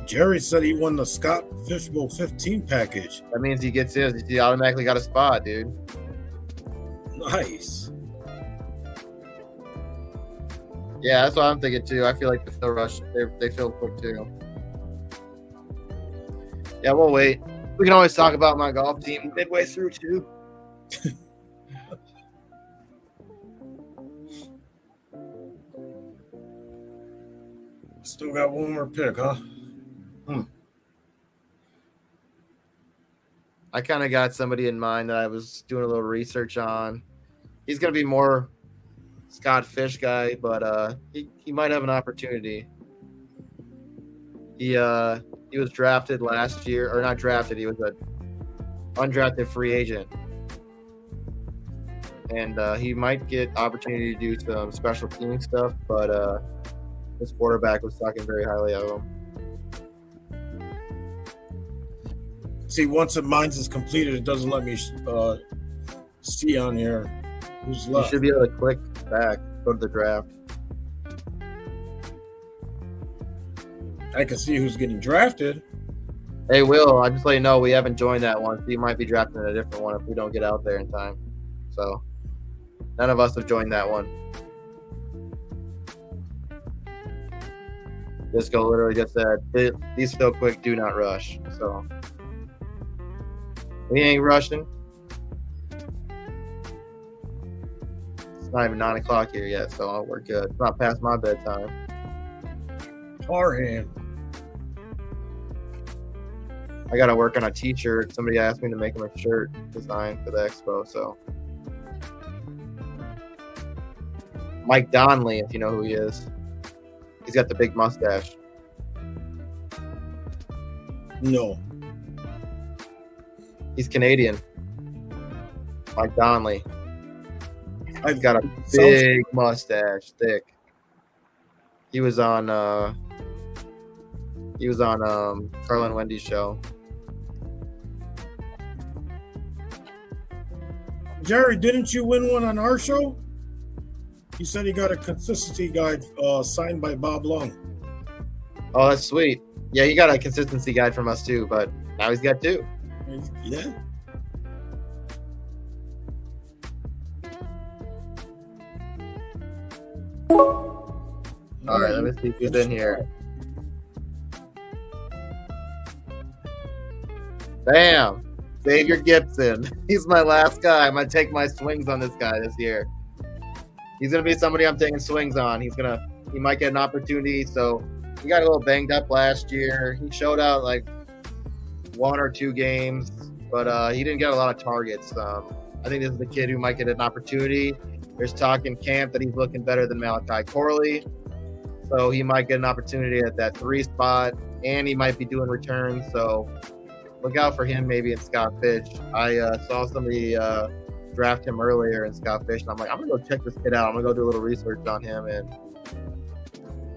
Jerry said he won the Scott Fishbowl 15 package. That means he gets his. He automatically got a spot, dude. Nice. Yeah, that's what I'm thinking too. I feel like the fill rush, they fill quick too. Yeah, we'll wait. We can always talk about my golf team midway through too. Still got one more pick, huh? I kind of got somebody in mind that I was doing a little research on. He's going to be more Scott Fish guy, but he might have an opportunity. He was drafted last year, or not drafted. He was an undrafted free agent, and he might get opportunity to do some special team stuff. But his quarterback was talking very highly of him. See, once the mines is completed, it doesn't let me see on here who's left. You should be able to click back, go to the draft. I can see who's getting drafted. Hey, Will, I'm just letting you know we haven't joined that one, so you might be drafting a different one if we don't get out there in time. So, none of us have joined that one. Disco literally just said, these fill quick, do not rush. So, we ain't rushing. It's not even 9 o'clock here yet, so we're good. It's not past my bedtime. Parham. I got to work on a t-shirt. Somebody asked me to make him a shirt design for the expo, so. Mike Donnelly, if you know who he is. He's got the big mustache. No. He's Canadian. Mike Donnelly. He's got a big mustache, thick. He was on Carla and Wendy's show. Jerry, didn't you win one on our show? He said he got a consistency guide signed by Bob Long. Oh, that's sweet. Yeah, he got a consistency guide from us too, but now he's got two. Yeah. All right, let me see who's in here. Bam! Xavier Gibson. He's my last guy. I'm going to take my swings on this guy this year. He's gonna be somebody I'm taking swings on. He might get an opportunity. So he got a little banged up last year. He showed out like 1 or 2 games, but he didn't get a lot of targets. I think this is the kid who might get an opportunity. There's talk in camp that he's looking better than Malachi Corley, so he might get an opportunity at that 3 spot, and he might be doing returns. So look out for him maybe in Scott Fish. I saw somebody draft him earlier in Scott Fish, and I'm like, I'm gonna go check this kid out. I'm gonna go do a little research on him, and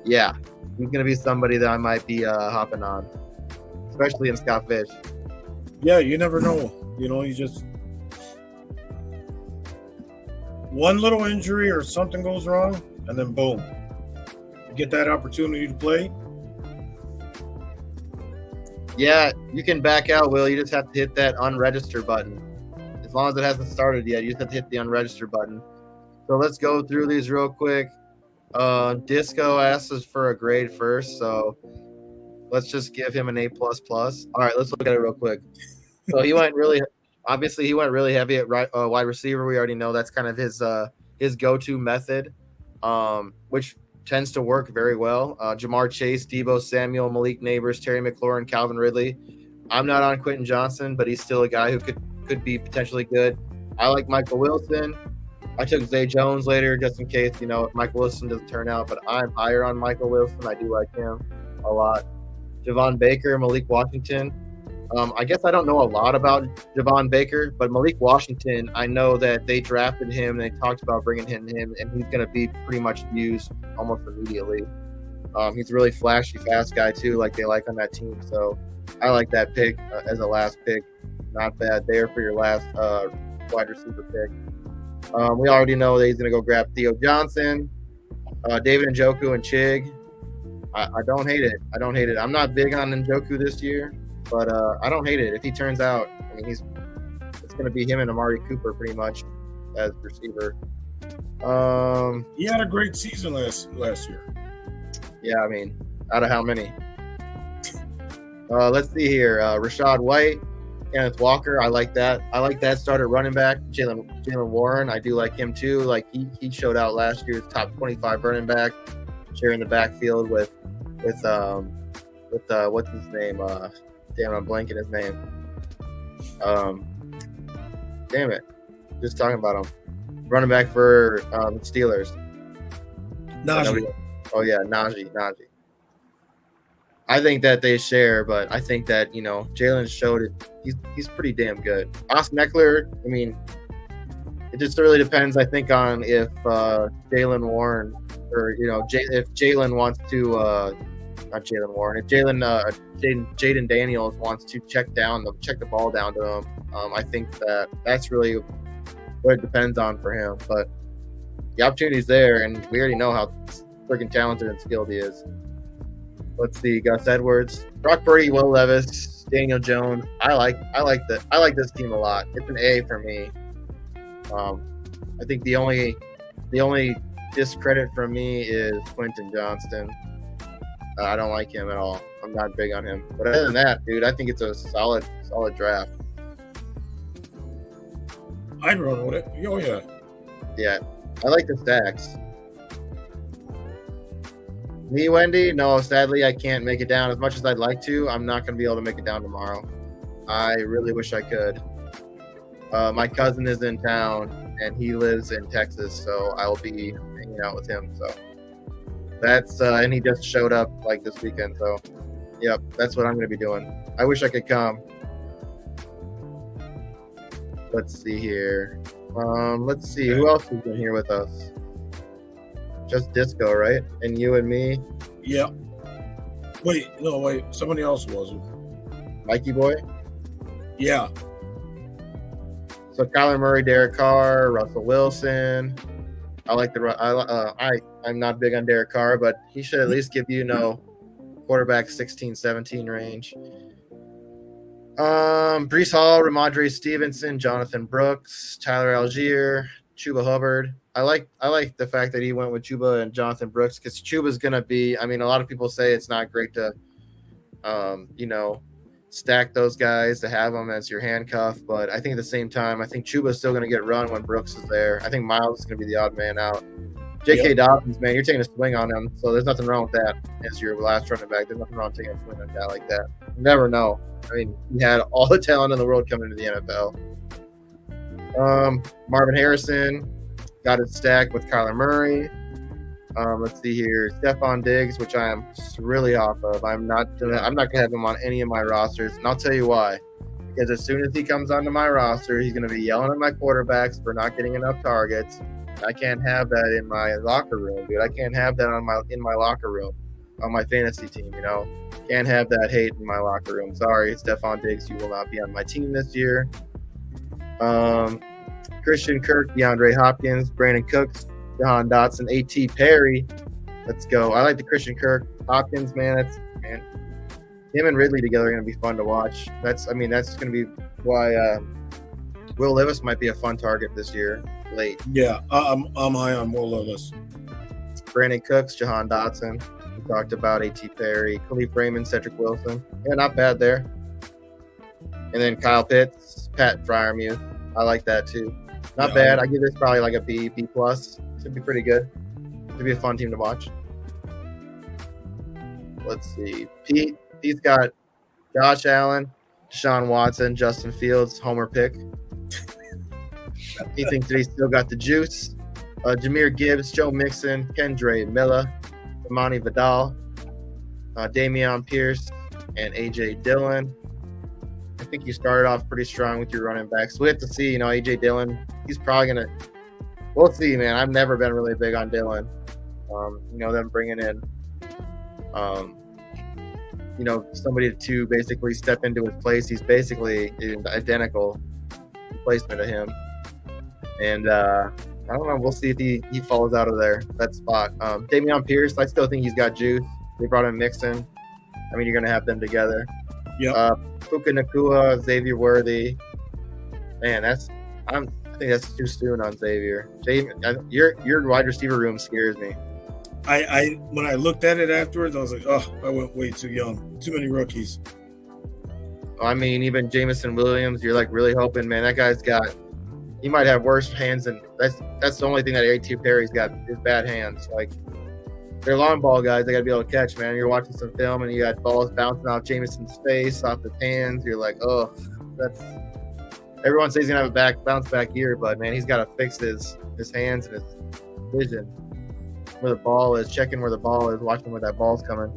yeah, he's gonna be somebody that I might be hopping on, especially in Scott Fish. Yeah, you never know. You just one little injury or something goes wrong, and then boom, you get that opportunity to play. Yeah, you can back out, Will. You just have to hit that unregister button. As long as it hasn't started yet, you just have to hit the unregister button. So let's go through these real quick. Disco asks us for a grade first, so let's just give him an A++. All right, let's look at it real quick. So he went really heavy at wide receiver. We already know that's kind of his go-to method, which tends to work very well. Jamar Chase, Deebo Samuel, Malik Neighbors, Terry McLaurin, Calvin Ridley. I'm not on Quentin Johnson, but he's still a guy who could be potentially good. I like Michael Wilson. I took Zay Jones later just in case, if Michael Wilson doesn't turn out, but I'm higher on Michael Wilson. I do like him a lot. Javon Baker, Malik Washington. I guess I don't know a lot about Javon Baker, but Malik Washington, I know that they drafted him and they talked about bringing him in, and he's going to be pretty much used almost immediately. He's a really flashy, fast guy too, like they like on that team. So I like that pick as a last pick. Not bad there for your last wide receiver pick. We already know that he's going to go grab Theo Johnson, David Njoku, and Chig. I don't hate it. I'm not big on Njoku this year, but I don't hate it. If he turns out, it's going to be him and Amari Cooper pretty much as receiver. He had a great season last year. Yeah, out of how many? Let's see here. Rashad White, Kenneth Walker. I like that. Starter running back. Jalen Warren. I do like him too. Like he showed out last year's top 25 running back, sharing the backfield with what's his name? Damn, I'm blanking his name. Damn it. Just talking about him. Running back for Steelers. Najee. Oh yeah, Najee. I think that they share, but I think that Jalen showed it. He's pretty damn good. Austin Eckler. It just really depends. I think on if Jalen Warren or if Jalen wants to. Not Jalen Warren. If Jaden Daniels wants to check the ball down to him, I think that's really what it depends on for him. But the opportunity's there, and we already know how freaking talented and skilled he is. Let's see, Gus Edwards, Brock Purdy, Will Levis, Daniel Jones. I like this team a lot. It's an A for me. I think the only discredit from me is Quentin Johnston. I don't like him at all. I'm not big on him. But other than that, dude, I think it's a solid draft. I'd run with it. Oh, yeah. Yeah. I like the stacks. Me, Wendy? No, sadly, I can't make it down as much as I'd like to. I'm not going to be able to make it down tomorrow. I really wish I could. My cousin is in town, and he lives in Texas, so I'll be hanging out with him. So that's and he just showed up like this weekend. So, yep, that's what I'm going to be doing. I wish I could come. Let's see here. Let's see who else is in here with us. Just Disco, right? And you and me. Yeah. Wait. Somebody else was it? Mikey boy. Yeah. So Kyler Murray, Derek Carr, Russell Wilson. I'm not big on Derek Carr, but he should at least give you quarterback 16, 17 range. Breece Hall, Ramondre Stevenson, Jonathan Brooks, Tyler Algier, Chuba Hubbard. I like the fact that he went with Chuba and Jonathan Brooks because Chuba's gonna be. A lot of people say it's not great to, stack those guys to have them as your handcuff. But I think at the same time, I think Chuba's still going to get run when Brooks is there. I think Miles is going to be the odd man out. J.K. Dobbins, man, you're taking a swing on him, so there's nothing wrong with that as your last running back. There's nothing wrong with taking a swing on a guy like that. You never know. I mean, he had all the talent in the world coming into the NFL. Marvin Harrison got it stacked with Kyler Murray. Let's see here, Stephon Diggs, which I am really off of. I'm not gonna have him on any of my rosters, and I'll tell you why. Because as soon as he comes onto my roster, he's gonna be yelling at my quarterbacks for not getting enough targets. I can't have that in my locker room, dude. I can't have that in my locker room on my fantasy team. You know, can't have that hate in my locker room. Sorry, Stephon Diggs, you will not be on my team this year. Christian Kirk, DeAndre Hopkins, Brandon Cooks, Jahan Dotson, A.T. Perry. Let's go. I like the Christian Kirk, Hopkins, man. Him and Ridley together are going to be fun to watch. That's going to be why Will Levis might be a fun target this year. Late. Yeah, I'm high on Will Levis. Brandon Cooks, Jahan Dotson. We talked about A.T. Perry, Khalif Raymond, Cedric Wilson. Yeah, not bad there. And then Kyle Pitts, Pat Freiermuth. I like that too. Not bad. I give this probably like a B plus. Should be pretty good. Should be a fun team to watch. Let's see. Pete's got Josh Allen, Deshaun Watson, Justin Fields, homer pick. He thinks that he's still got the juice. Jahmyr Gibbs, Joe Mixon, Kendre Miller, Imani Vidal, Dameon Pierce, and A.J. Dillon. I think you started off pretty strong with your running backs. We have to see, A.J. Dillon, he's probably going to – we'll see, man. I've never been really big on Dillon. Them bringing in, somebody to basically step into his place. He's basically an identical replacement to him. And I don't know. We'll see if he falls out of that spot. Dameon Pierce, I still think he's got juice. They brought in Mixon. I mean, you're going to have them together. Yeah. Puka Nacua, Xavier Worthy. Man, I think that's too soon on Xavier. Your wide receiver room scares me. I when I looked at it afterwards, I was like, oh, I went way too young. Too many rookies. I mean, even Jamison Williams, you're like really hoping, man, that guy's he might have worse hands than that's the only thing that A.T. Perry's got is bad hands. Like, they're long ball guys. They got to be able to catch, man. You're watching some film and you got balls bouncing off Jamison's face, off his hands. You're like, oh, everyone says he's going to have a bounce back year, but, man, he's got to fix his hands and his vision. Where the ball is, checking where the ball is, watching where that ball's coming.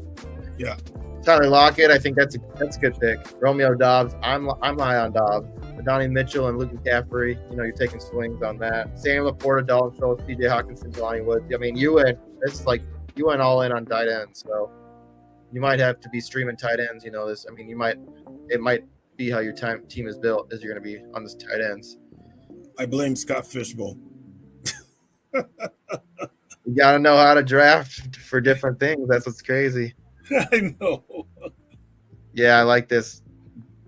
Yeah. Tyler Lockett, I think that's a good pick. Romeo Dobbs, I'm high on Dobbs. Donnie Mitchell and Luke McCaffrey, you're taking swings on that. Sam Laporta, Dalton Schultz, T.J. Hawkinson, Jelani Woods. I mean, you went all in on tight ends, so you might have to be streaming tight ends. This. I mean, it might be how your team is built, as you're going to be on this tight ends. I blame Scott Fishbowl. You got to know how to draft for different things. That's what's crazy. I know. Yeah, I like this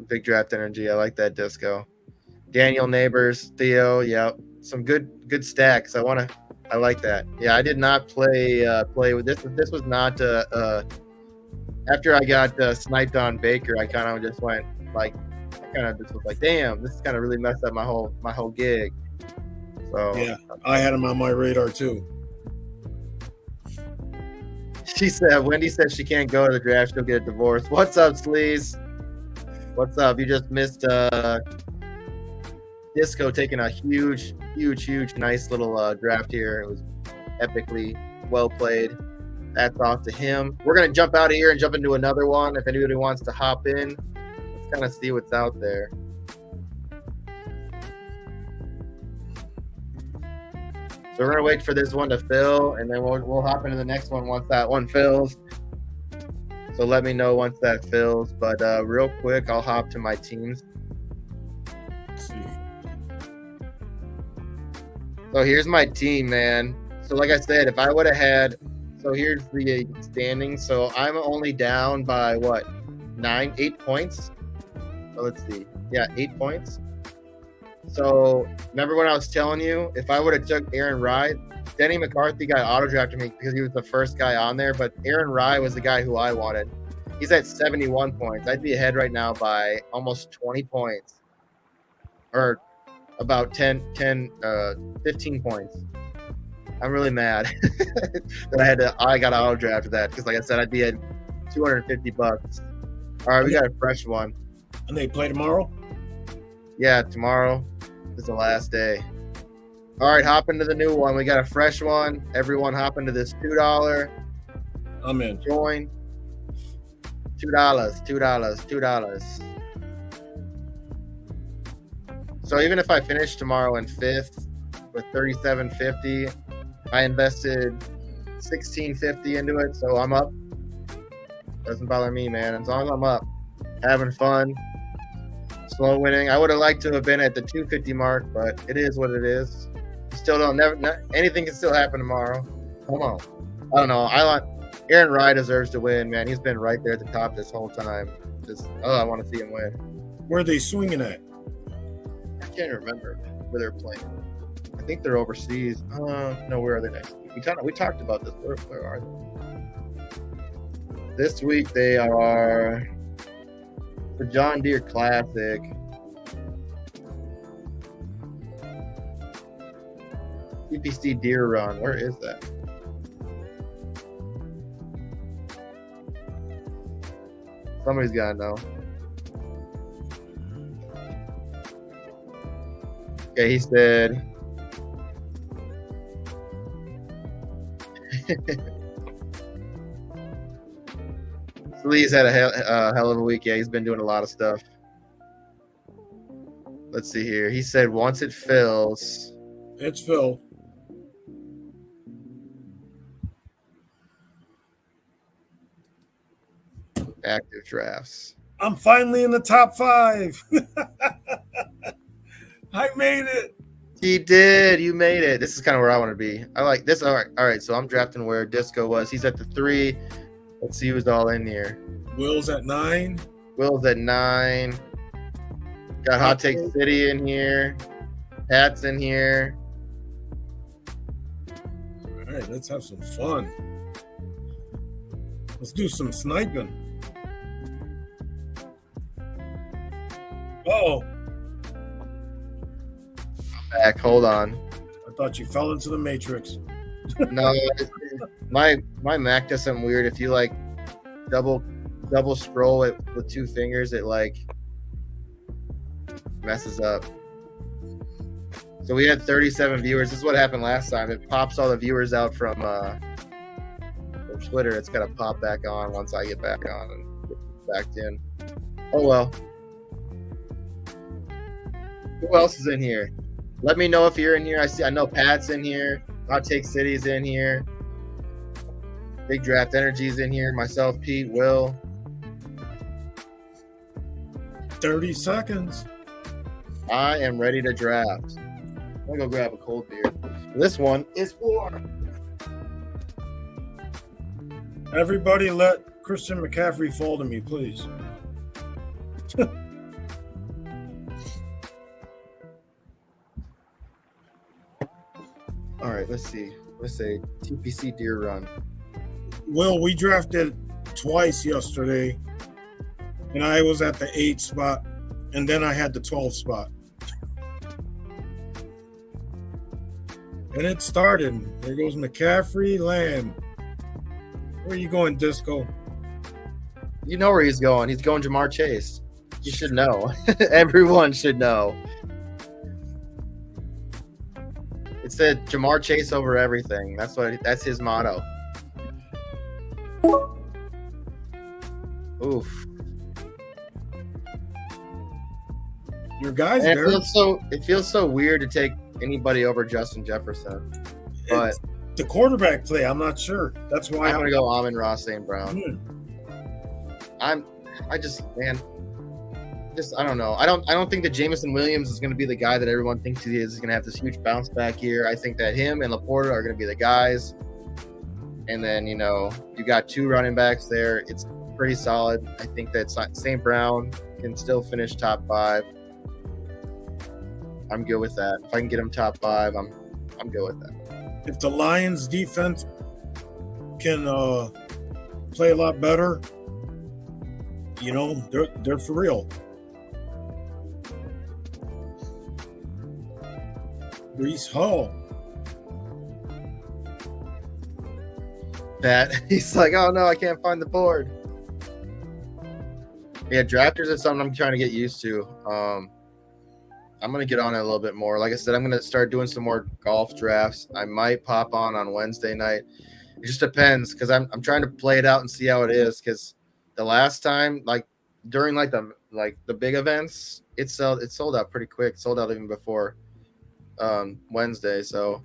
big draft energy. I like that disco. Daniel Neighbors, Theo, yeah, some good stacks. I like that. Yeah, I did not play with this. This was not after I got sniped on Baker. I kind of just went like, just was like, damn, this is kind of really messed up my whole gig. So yeah, I had him on my radar too. Wendy said she can't go to the draft. She'll get a divorce. What's up, Sleaze? What's up? You just missed Disco taking a huge, nice little draft here. It was epically well played. That's off to him. We're going to jump out of here and jump into another one. If anybody wants to hop in, let's kind of see what's out there. So we're going to wait for this one to fill, and then we'll hop into the next one once that one fills. So let me know once that fills. But real quick, I'll hop to my teams. Let's see. So here's my team, man. So like I said, if I would have had – so here's the standings. So I'm only down by, 8 points? So let's see. Yeah, 8 points. So remember when I was telling you, if I would have took Aaron Rye, Denny McCarthy got auto-drafted me because he was the first guy on there, but Aaron Rye was the guy who I wanted. He's at 71 points. I'd be ahead right now by almost 20 points, or about 15 points. I'm really mad that I got auto drafted that because, like I said, I'd be at $250. All right, we got a fresh one. And they play tomorrow? Yeah, tomorrow is the last day. All right, hop into the new one. We got a fresh one. Everyone hop into this $2. I'm in. Join. $2. So even if I finish tomorrow in 5th with $37.50, I invested $16.50 into it, so I'm up. Doesn't bother me, man. As long as I'm up, having fun, slow winning. I would have liked to have been at the 250 mark, but it is what it is. Still don't anything can still happen tomorrow. Come on. I don't know. Aaron Rye deserves to win, man. He's been right there at the top this whole time. I want to see him win. Where are they swinging at? I can't remember where they're playing. I think they're overseas. No, where are they next week? We talked about this. Where are they? This week they are the John Deere Classic. TPC Deer Run. Where is that? Somebody's got to know. Okay, he said. Lee's had a hell of a week. Yeah, he's been doing a lot of stuff. Let's see here. He said once it fills. It's filled. Active drafts. I'm finally in the top 5. I made it. He did. You made it. This is kind of where I want to be. I like this. All right. So I'm drafting where Disco was. He's at the 3. Let's see who's all in here. Will's at 9. Will's at 9. Got Hot Take City in here. Pat's in here. All right, let's have some fun. Let's do some sniping. Uh-oh. Back. Hold on. I thought you fell into the Matrix. No, my Mac does something weird. If you like double scroll it with 2 fingers, it like messes up. So we had 37 viewers. This is what happened last time. It pops all the viewers out from Twitter. It's got to pop back on once I get back on and get back in. Oh well. Who else is in here? Let me know if you're in here. I know Pat's in here. Hot Take City's in here. Big Draft Energy's in here. Myself, Pete, Will. 30 seconds. I am ready to draft. I'm gonna go grab a cold beer. This one is for. Everybody let Christian McCaffrey fall to me, please. All right, let's see. Let's say TPC Deer Run. Will, we drafted twice yesterday, and I was at the 8 spot, and then I had the 12 spot. And it started. There goes McCaffrey, Lamb. Where are you going, Disco? You know where he's going. He's going Jamar Chase. You should know. Everyone should know. It said Jamar Chase over everything. That's his motto. Oof. Your guy's And there. it feels so weird to take anybody over Justin Jefferson. But the quarterback play, I'm not sure. That's why I'm gonna go Amon-Ra St. Brown. I don't know. I don't think that Jameson Williams is going to be the guy that everyone thinks he is. He's going to have this huge bounce back here. I think that him and Laporta are going to be the guys. And then, you got 2 running backs there. It's pretty solid. I think that St. Brown can still finish top 5. I'm good with that. If I can get him top 5, I'm good with that. If the Lions defense can play a lot better, You know, they're for real. Brees Hall. That he's like, oh no, I can't find the board. Yeah, drafters is something I'm trying to get used to. I'm gonna get on it a little bit more. Like I said, I'm gonna start doing some more golf drafts. I might pop on Wednesday night. It just depends because I'm trying to play it out and see how it is. Because the last time, like during the big events, it sold out pretty quick. It sold out even before Wednesday. So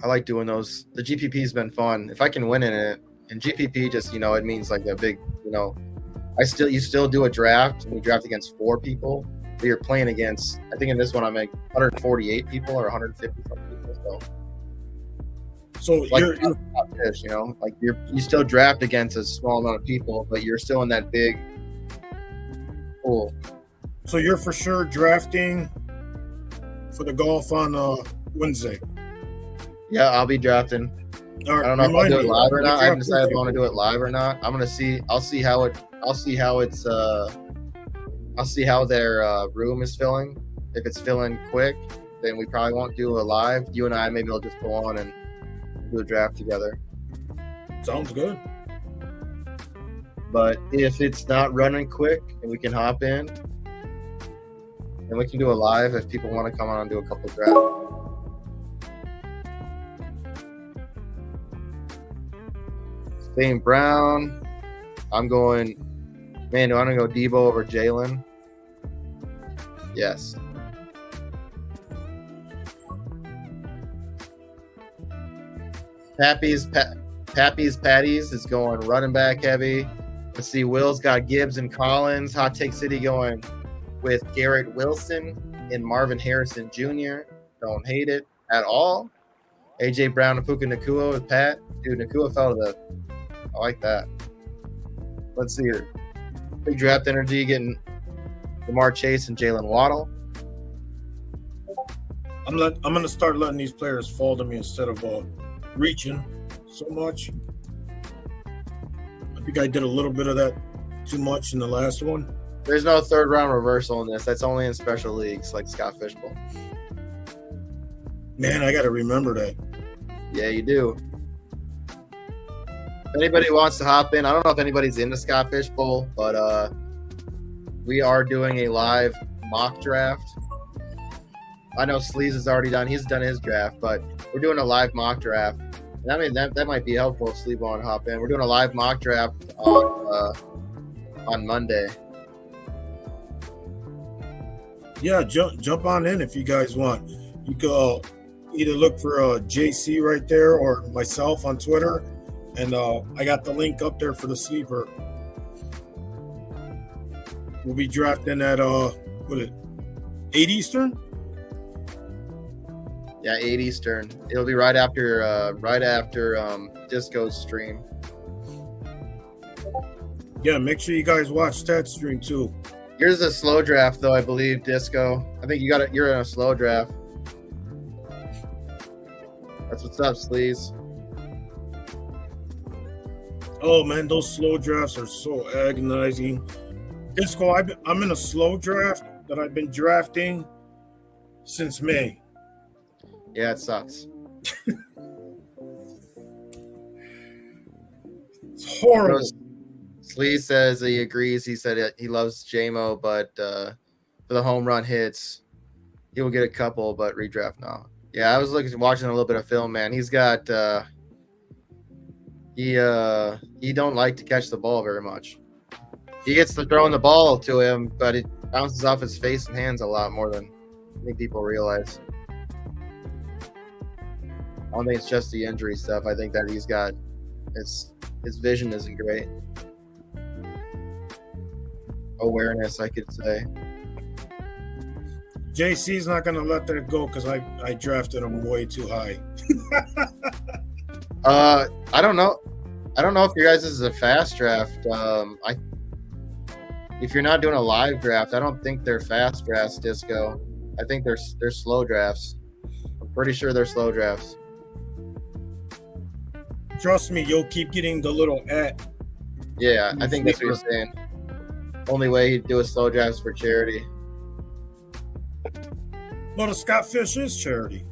I like doing those. The GPP's been fun. If I can win in it, and GPP just it means like a big you still do a draft and you draft against 4 people. But you're playing against, I think in this one I'm like 148 people or 150 some people. So like you're top fish, like you still draft against a small amount of people, but you're still in that big pool. So you're for sure drafting for the golf on Wednesday. Yeah, I'll be drafting. Right, I don't know if I'll do it live or not. I haven't decided if I want to do it live or not. I'm gonna see. I'll see how their room is filling. If it's filling quick, then we probably won't do a live. You and I maybe will just go on and do a draft together. Sounds good. But if it's not running quick and we can hop in, then we can do a live if people want to come on and do a couple of drafts. St. Brown. I'm going, man, do I want to go Debo over Jalen? Yes. Pappy's Patties is going running back heavy. Let's see, Will's got Gibbs and Collins. Hot Take City going with Garrett Wilson and Marvin Harrison Jr. Don't hate it at all. AJ Brown and Puka Nacua with Pat. Dude, Nacua fell to the... I like that. Let's see here. Big draft energy getting Jamar Chase and Jalen Waddle. I'm going to start letting these players fall to me instead of reaching so much. I think I did a little bit of that too much in the last one. There's no third round reversal in this. That's only in special leagues like Scott Fishbowl. Man, I got to remember that. Yeah, you do. If anybody wants to hop in, I don't know if anybody's in the Scott Fishbowl, but we are doing a live mock draft. I know Sleaze is already done. He's done his draft, but we're doing a live mock draft. And I mean, that might be helpful if Sleaze want to hop in. We're doing a live mock draft on Monday. Yeah, jump on in if you guys want. You can either look for JC right there or myself on Twitter. And I got the link up there for the sleeper. We'll be drafting at 8 Eastern? Yeah, 8 Eastern. It'll be right after Disco's stream. Yeah, make sure you guys watch that stream too. Yours is a slow draft, though, I believe, Disco. I think you're in a slow draft. That's what's up, Sleaze. Oh man, those slow drafts are so agonizing. Disco, I'm in a slow draft that I've been drafting since May. Yeah, it sucks. It's horrible. Sleaze says he agrees. He said he loves JMO, but for the home run hits, he will get a couple, but redraft no. Yeah, I was watching a little bit of film, man. He's got he don't like to catch the ball very much. He gets to throwing the ball to him, but it bounces off his face and hands a lot more than I think people realize. I don't think it's just the injury stuff. I think that he's got his vision isn't great. Awareness, I could say. JC's not going to let that go because I drafted him way too high. I don't know. I don't know if your guys' is a fast draft. If you're not doing a live draft, I don't think they're fast drafts, Disco. I think they're slow drafts. I'm pretty sure they're slow drafts. Trust me, you'll keep getting the little Yeah, I think that's what you're saying. Only way he'd do a slow draft is for charity. No, the Scott Fish is charity.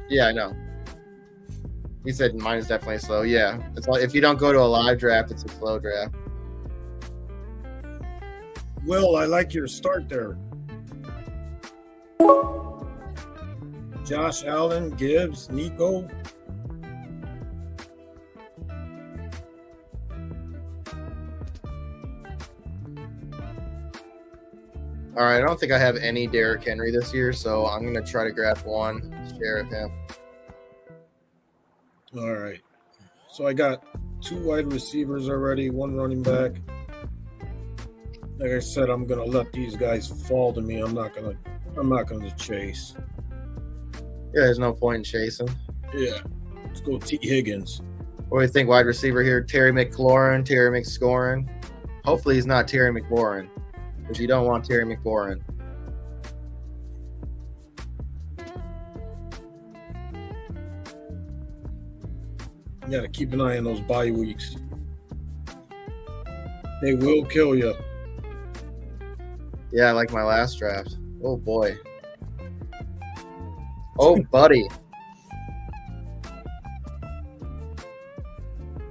Yeah, I know. He said mine is definitely slow. Yeah, it's like if you don't go to a live draft, it's a slow draft. Will, I like your start there. Josh Allen, Gibbs, Nico. All right, I don't think I have any Derrick Henry this year, so I'm going to try to grab one, share of him. All right. So I got 2 wide receivers already, 1 running back. Like I said, I'm going to let these guys fall to me. I'm not going to chase. Yeah, there's no point in chasing. Yeah. Let's go T. Higgins. What do you think, wide receiver here? Terry McLaurin, Terry McScorin. Hopefully he's not Terry McLaurin, because you don't want Terry McLaurin. You got to keep an eye on those bye weeks. They will kill you. Yeah, I like my last draft. Oh, boy. Oh, buddy.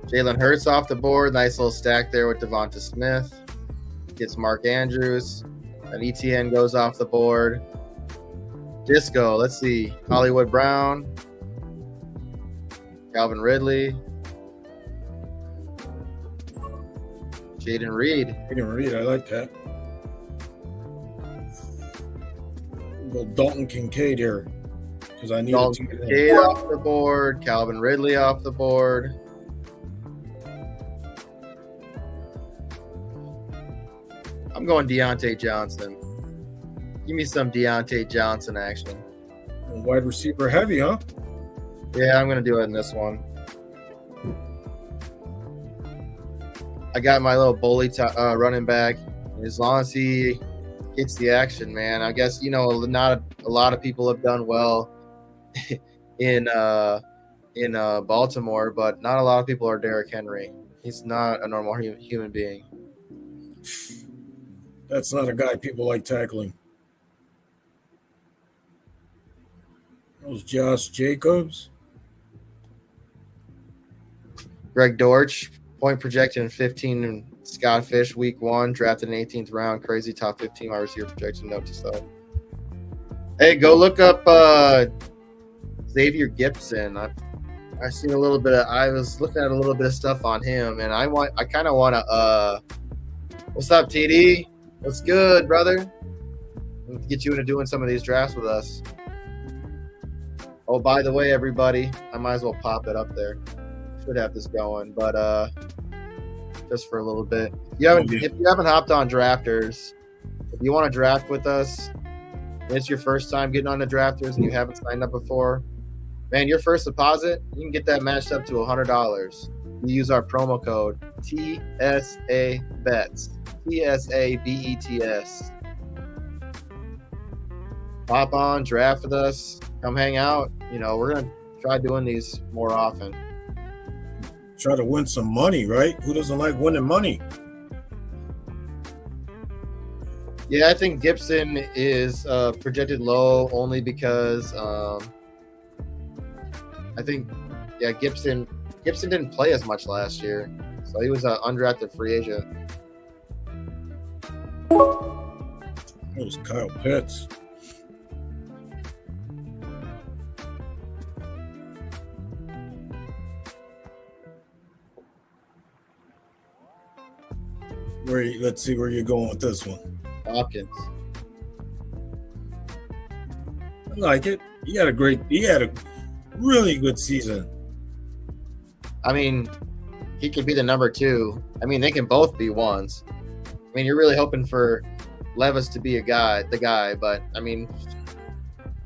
Jalen Hurts off the board. Nice little stack there with Devonta Smith. Gets Mark Andrews. And ETN goes off the board. Disco, let's see. Hollywood Brown. Calvin Ridley. Jaden Reed. Jaden Reed, I like that. We'll go Dalton Kincaid here, because I need Dalton Kincaid off the board. Calvin Ridley off the board. I'm going Deontay Johnson. Give me some Deontay Johnson action. Wide receiver heavy, huh? Yeah, I'm going to do it in this one. I got my little bully running back. As long as he gets the action, man. I guess, not a lot of people have done well in Baltimore, but not a lot of people are Derrick Henry. He's not a normal human being. That's not a guy people like tackling. Those Josh Jacobs. Greg Dortch, point projected in 15, and Scott Fish, week 1, drafted in 18th round. Crazy top 15 wide receiver projection. Note to self. Hey, go look up Xavier Gibson. I seen a little bit of. I was looking at a little bit of stuff on him, and I kind of want to. What's up, TD? What's good, brother? Let's get you into doing some of these drafts with us. Oh, by the way, everybody, I might as well pop it up there. Should have this going, but just for a little bit. If you haven't hopped on Drafters, if you want to draft with us, and it's your first time getting on the Drafters and you haven't signed up before, man, your first deposit, you can get that matched up to $100. You use our promo code TSABETS. TSABETS. Pop on, draft with us, come hang out. We're gonna try doing these more often. Try to win some money, right? Who doesn't like winning money? Yeah, I think Gibson is projected low only because I think Gibson didn't play as much last year, so he was an undrafted free agent. That was Kyle Pitts. Let's see where you're going with this one. Hopkins. I like it. He had a really good season. I mean, he could be the number 2. I mean, they can both be ones. I mean, you're really hoping for Levis to be the guy, but I mean,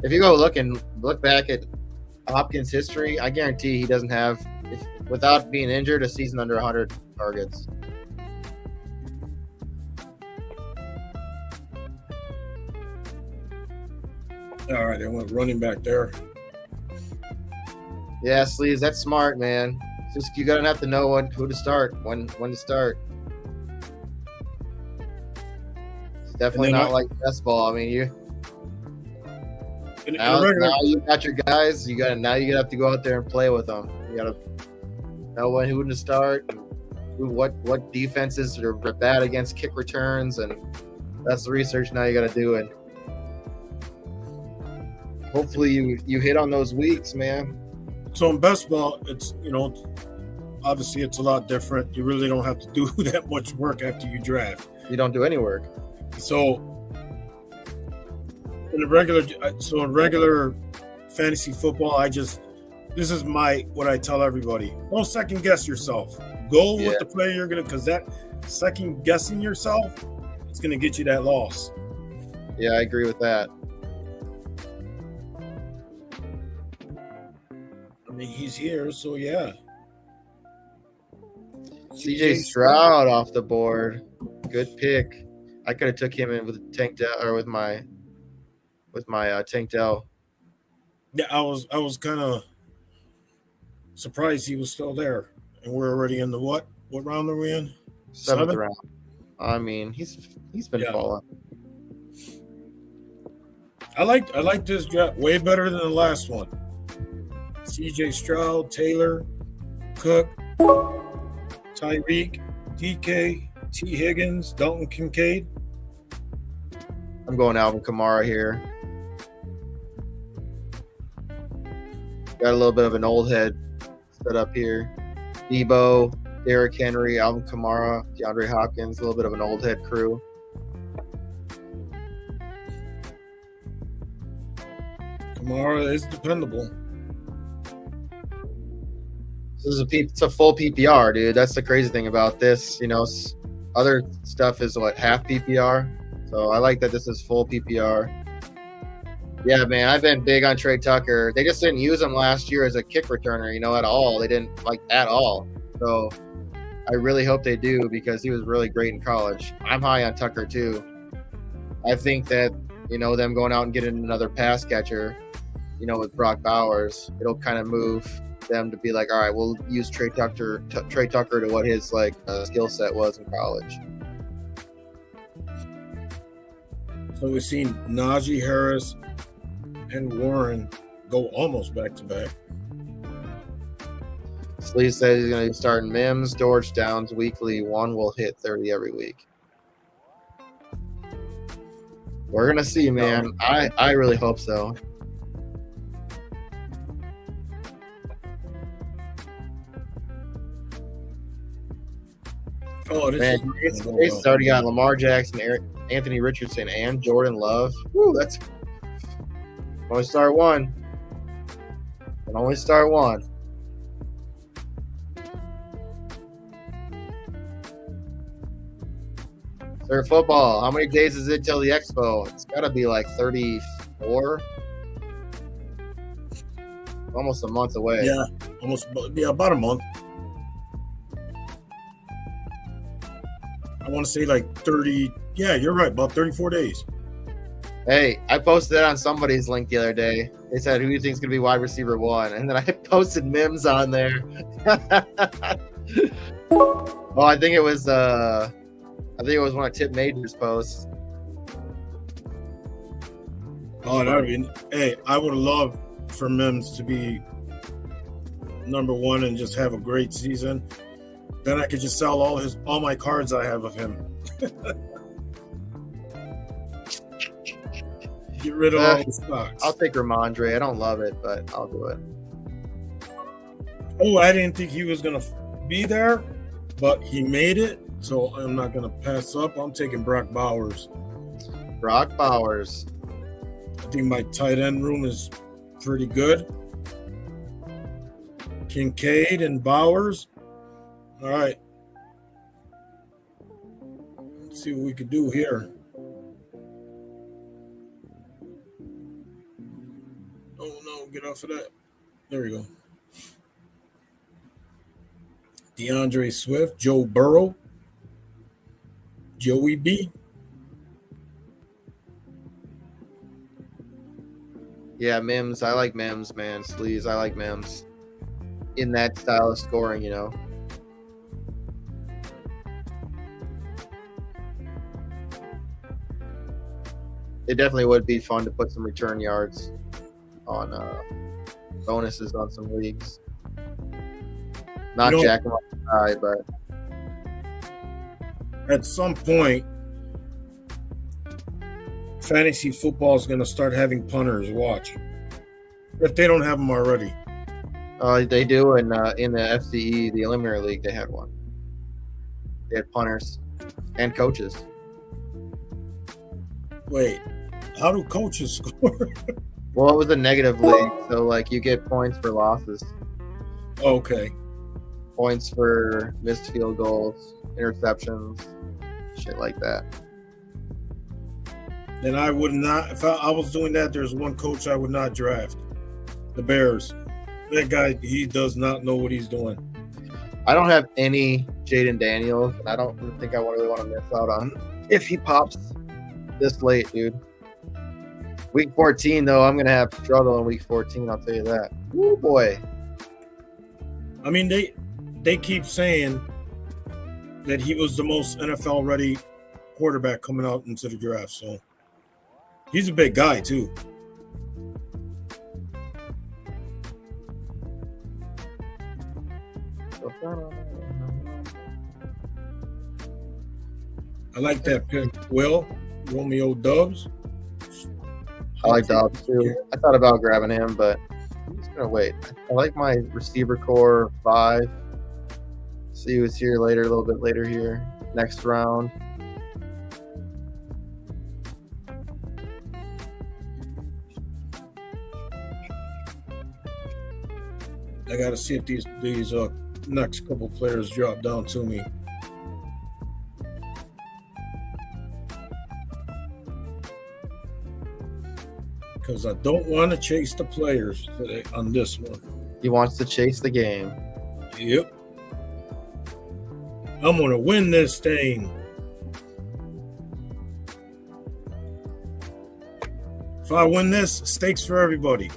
if you go look back at Hopkins' history, I guarantee he doesn't have, without being injured, a season under 100 targets. All right, I went running back there. Yeah, Sleeves, that's smart, man. Just you gotta have to know who to start, when to start. definitely not like best ball. I mean, now you got your guys. You have to go out there and play with them. You got to know who to start, what defenses are bad against kick returns, and that's the research now you got to do. And hopefully you hit on those weeks, man. So in best ball, it's obviously it's a lot different. You really don't have to do that much work after you draft. You don't do any work. So in regular fantasy football, this is what I tell everybody. Don't second guess yourself. Go with the player you're because that second guessing yourself, it's gonna get you that loss. Yeah, I agree with that. I mean, he's here, so yeah. CJ Stroud off the board. Good pick. I could have took him in with Tank Dell or with my Tank Dell. Yeah, I was kind of surprised he was still there, and we're already in the what round are we in? 7th round. I mean, he's been falling. I like this draft way better than the last one. CJ Stroud, Taylor, Cook, Tyreek, DK, T. Higgins, Dalton Kincaid. I'm going Alvin Kamara here. Got a little bit of an old head set up here. Debo, Derrick Henry, Alvin Kamara, DeAndre Hopkins, a little bit of an old head crew. Kamara is dependable. It's a full PPR, dude. That's the crazy thing about this. Other stuff is half PPR. So I like that this is full PPR. Yeah, man, I've been big on Trey Tucker. They just didn't use him last year as a kick returner, at all. They didn't at all. So I really hope they do because he was really great in college. I'm high on Tucker too. I think that, them going out and getting another pass catcher, with Brock Bowers, it'll kind of move them to be like, all right, we'll use Trey Tucker to what his skill set was in college. So we've seen Najee Harris and Warren go almost back to back. Slee says he's going to be starting Mims, George Downs weekly. One will hit 30 every week. We're going to see, man. I really hope so. Oh, It's already got Lamar Jackson, Anthony Richardson, and Jordan Love. Woo, that's only start one. Can only start one. Sir Football, how many days is it till the Expo? It's got to be 34. Almost a month away. Yeah, about a month. I want to say 30. Yeah, you're right. About 34 days. Hey, I posted that on somebody's link the other day. They said, who do you think is going to be wide receiver 1? And then I posted Mims on there. Well, I think it was one of Tip Major's posts. Oh, I would have loved for Mims to be number 1 and just have a great season. Then I could just sell all my cards I have of him. Get rid of all the stocks. I'll take Ramondre. I don't love it, but I'll do it. Oh, I didn't think he was going to be there, but he made it, so I'm not going to pass up. I'm taking Brock Bowers. Brock Bowers. I think my tight end room is pretty good. Kincaid and Bowers. All right. Let's see what we could do here. Oh, no. Get off of that. There we go. DeAndre Swift, Joe Burrow, Joey B. Yeah, Mims. I like Mims, man. Sleaze, I like Mims. In that style of scoring, it definitely would be fun to put some return yards on bonuses on some leagues. Not jacking up the high, but at some point, fantasy football is going to start having punters. Watch, if they don't have them already. They do in the FCE, the Eliminatory League. They had one. They had punters and coaches. Wait, how do coaches score? Well, it was a negative league, so like you get points for losses. Okay. Points for missed field goals, interceptions, shit like that. Then I would not. If I was doing that, there's one coach I would not draft. The Bears. That guy, he does not know what he's doing. I don't have any Jaden Daniels, and I don't think I really want to miss out on if he pops this late, dude. Week 14, though, I'm going to have struggle in week 14, I'll tell you that. Oh, boy. I mean, they keep saying that he was the most NFL-ready quarterback coming out into the draft, so he's a big guy, too. I like that pick. Will, Romeo Dubs. I like Dobbs too. I thought about grabbing him, but I'm just gonna wait. I like my receiver core 5. See who's here later, a little bit later here. Next round. I gotta see if these next couple players drop down to me. Because I don't want to chase the players today on this one. He wants to chase the game. Yep. I'm going to win this thing. If I win this, stakes for everybody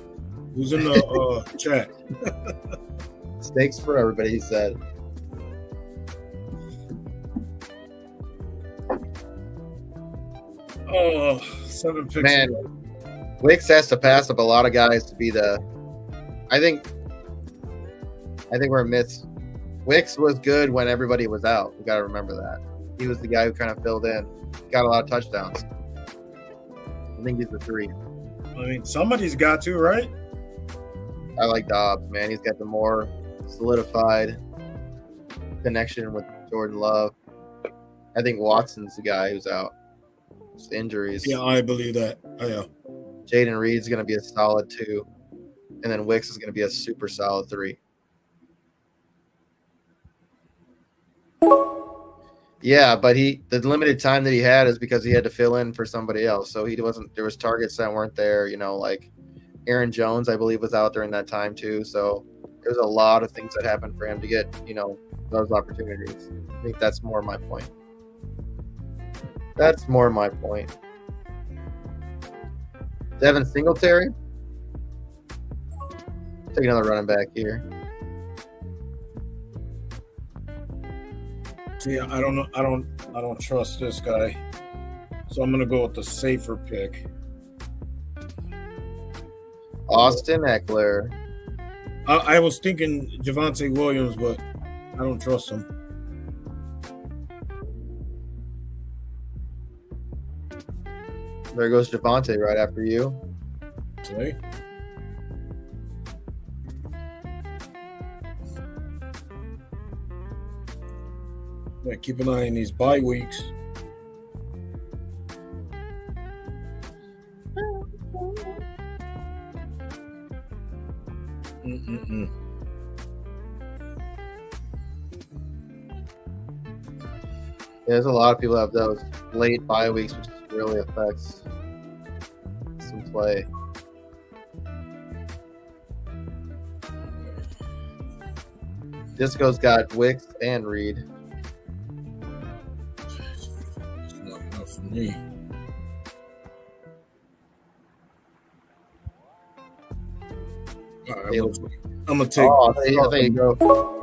who's in the chat. Stakes for everybody, he said. Oh, 7 picks. Man, Wicks has to pass up a lot of guys to be the. I think we're myths. Wicks was good when everybody was out. We got to remember that. He was the guy who kind of filled in, got a lot of touchdowns. I think he's the 3. I mean, somebody's got to, right? I like Dobbs, man. He's got the more solidified connection with Jordan Love. I think Watson's the guy who's out. Just injuries. Yeah, I believe that. Oh, yeah. Jaden Reed's going to be a solid 2. And then Wicks is going to be a super solid 3. Yeah, but the limited time that he had is because he had to fill in for somebody else. So there was targets that weren't there, like Aaron Jones, I believe, was out during that time too. So there's a lot of things that happened for him to get, those opportunities. I think that's more my point. Devin Singletary. Take another running back here. See, I don't know. I don't trust this guy. So I'm gonna go with the safer pick. Austin Eckler. I was thinking Javonte Williams, but I don't trust him. There goes Javonte right after you. See? Yeah, keep an eye on these bye weeks. Yeah, there's a lot of people that have those late bye weeks, which really affects some play. Disco's got Wicks and Reed. It's not enough for me. All right, I'm gonna take. Oh, I think you go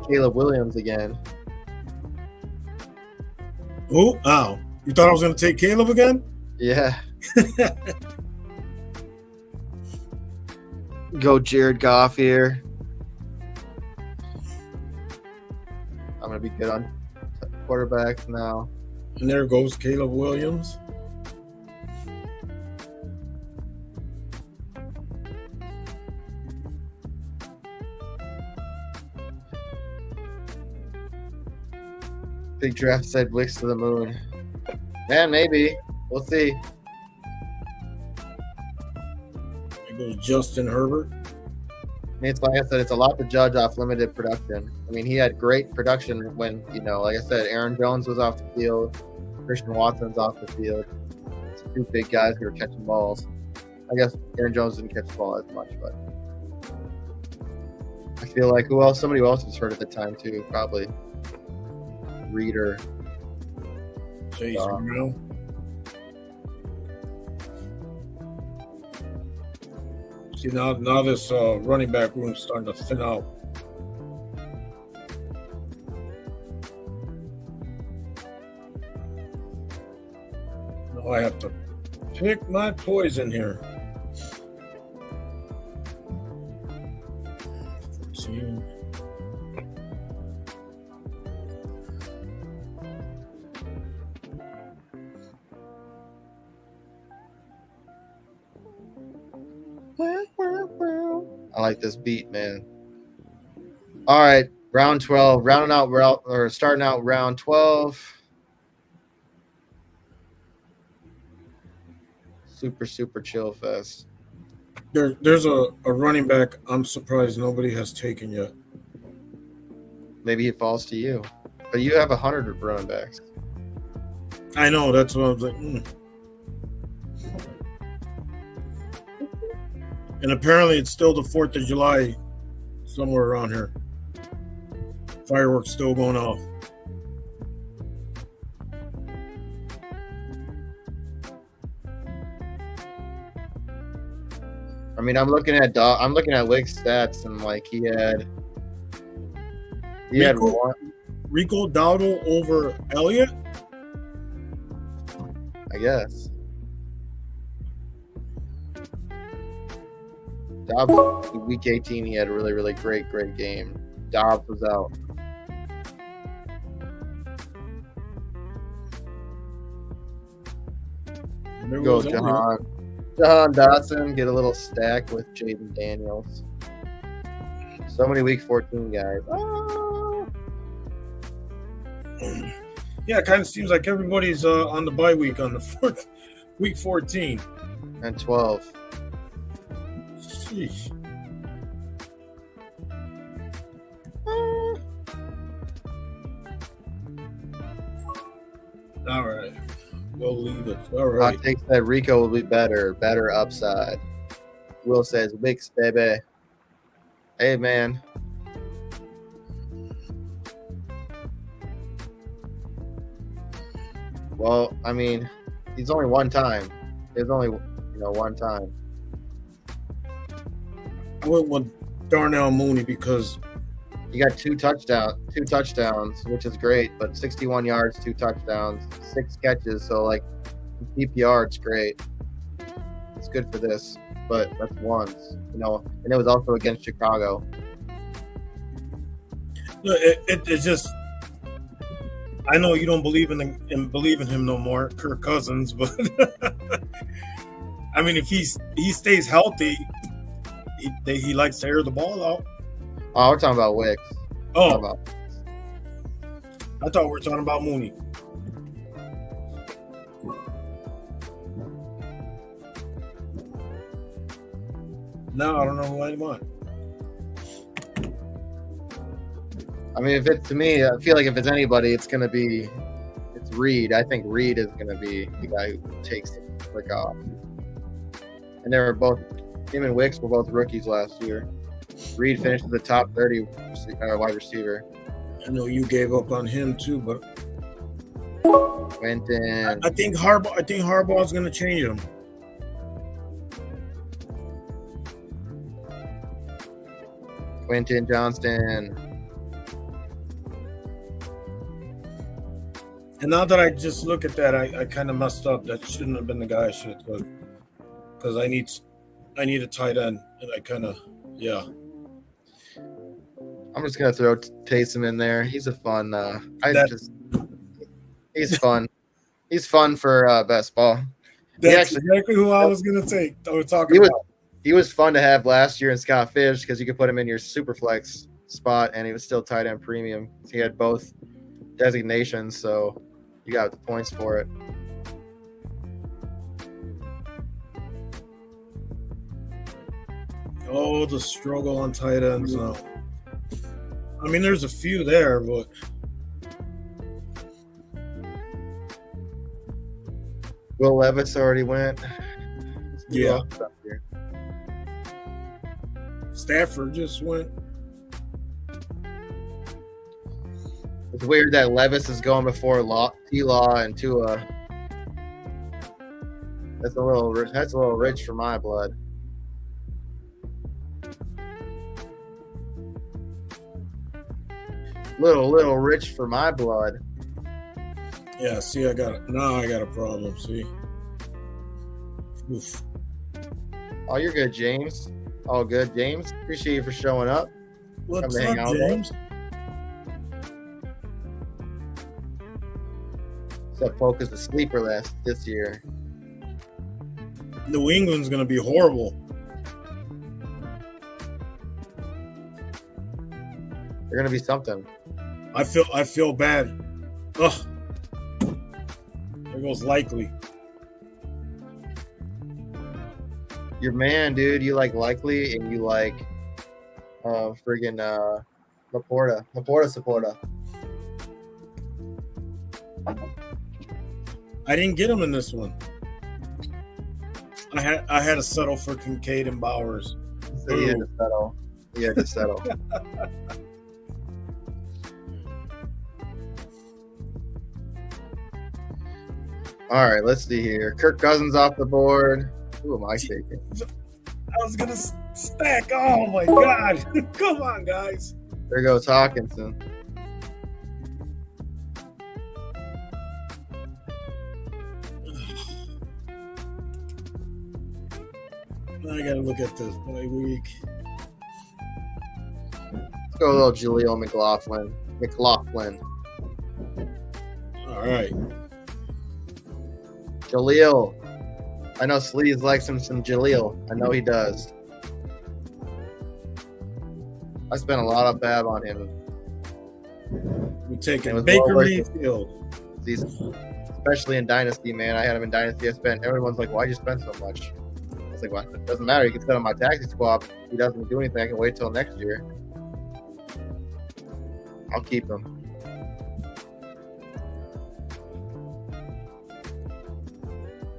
Caleb Williams again. Who? Oh, you thought I was gonna take Caleb again? Yeah. Go Jared Goff here. I'm gonna be good on quarterbacks now. And there goes Caleb Williams. Big draft said Wicks to the moon. Man, maybe. We'll see. There goes Justin Herbert. I mean, it's like I said, it's a lot to judge off limited production. I mean, he had great production when, like I said, Aaron Jones was off the field, Christian Watson's off the field. It's two big guys who were catching balls. I guess Aaron Jones didn't catch the ball as much, but I feel like somebody else was hurt at the time too, probably Reader. Chase Brown. See, now this running back room is starting to thin out. Now I have to pick my poison here. 14. I like this beat, man. All right, round 12, starting out round 12. Super chill fest. There's a running back I'm surprised nobody has taken yet. Maybe it falls to you, but you have 100 running backs. I know, that's what I was like. And apparently it's still the 4th of July somewhere around here. Fireworks still going off. I mean, I'm looking at Wick's stats, and like he had one. Rico Dowdle over Elliott, I guess. Dobbs, week 18, he had a really great game. Dobbs was out. Go Jahan Dotson, get a little stack with Jaden Daniels. So many week 14 guys. Oh. Yeah, it kind of seems like everybody's on the bye week on the week 14 and 12. Sheesh. All right. We'll leave it. All right. I think that Rico will be better upside. Will says, Wicks, baby. Hey, man. Well, I mean, he's only one time. There's only, one time. I went with Darnell Mooney because he got two touchdowns, which is great, but 61 yards, 2 touchdowns, 6 catches. So, like, PPR, it's great. It's good for this, but that's once, and it was also against Chicago. It's just, I know you don't believe in him no more, Kirk Cousins, but I mean, if he stays healthy, he likes to air the ball out. Oh, we're talking about Wicks. Oh, I thought we were talking about Mooney. No, I don't know who I want. I mean, if it's to me, I feel like if it's anybody, it's Reed. I think Reed is going to be the guy who takes the flick off. And him and Wicks were both rookies last year. Reed finished as the top 30 wide receiver. I know you gave up on him too, but Quentin. I think Harbaugh's going to change him. Quentin Johnston. And now that I just look at that, I kind of messed up. That shouldn't have been the guy I should have took, because I need a tight end, and I kind of I'm just gonna throw Taysom in there. He's a fun. He's fun. He's fun for best ball. That's exactly who I was gonna take. I was talking about. He was fun to have last year in Scott Fish because you could put him in your super flex spot and he was still tight end premium. He had both designations, so you got the points for it. Oh, the struggle on tight ends now. I mean, there's a few there, but Will Levis already went. Yeah. Stafford just went. It's weird that Levis is going before T-Law and Tua. That's a little rich for my blood. Little rich for my blood. Yeah, see, I got a problem. See. Oof. Oh, you're good, James. All good, James. Appreciate you for showing up. What's up, James? Except Polk is a sleeper this year. New England's gonna be horrible. They're gonna be something. I feel bad. Ugh. There goes Likely. Your man, dude. You like Likely and you like friggin' Laporta supporter. I didn't get him in this one. I had to settle for Kincaid and Bowers. So you had to settle. You had to settle. All right, let's see here. Kirk Cousins off the board. Who am I taking? I was gonna stack. Oh my god! Come on, guys. There goes Hawkinson. I gotta look at this bye week. Let's go a little Jaleel McLaughlin. All right. Jaleel. I know Sleeves likes him some Jaleel. I know he does. I spent a lot of fab on him. We're taking Baker Mayfield. Especially in Dynasty, man. I had him in Dynasty. Everyone's like, why'd you spend so much? It's like, well, it doesn't matter. You can spend on my taxi swap. If he doesn't do anything, I can wait till next year. I'll keep him.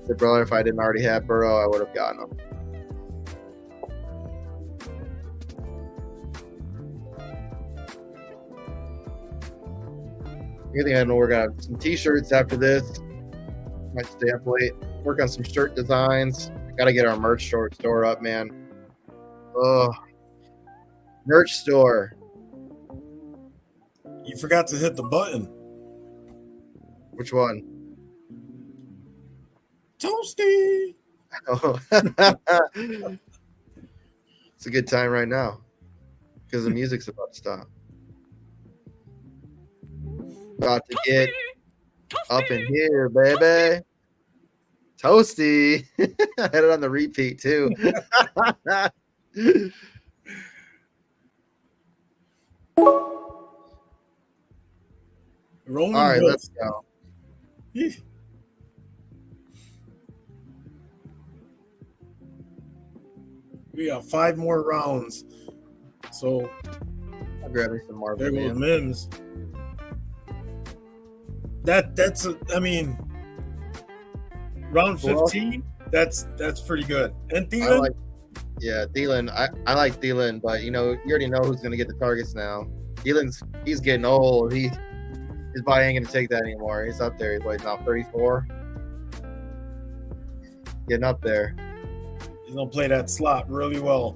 The brother, if I didn't already have Burrow, I would have gotten him. I think I know we're gonna have some t-shirts after this. Might stay up late. Work on some shirt designs. Gotta get our merch store up, man. Oh, merch store. You forgot to hit the button. Which one? Toasty. Oh. It's a good time right now because the music's about to stop. About to get up in here, baby. Toasty. I had it on the repeat too. All right, let's go. We got 5 more rounds. So I'll grab me some Marvin. There goes Mims. That's round 15. That's pretty good. And Thielen. Thielen. I like Thielen, but you already know who's gonna get the targets now. He's getting old. His body ain't gonna take that anymore. He's up there. He's now 34. Getting up there. He's gonna play that slot really well.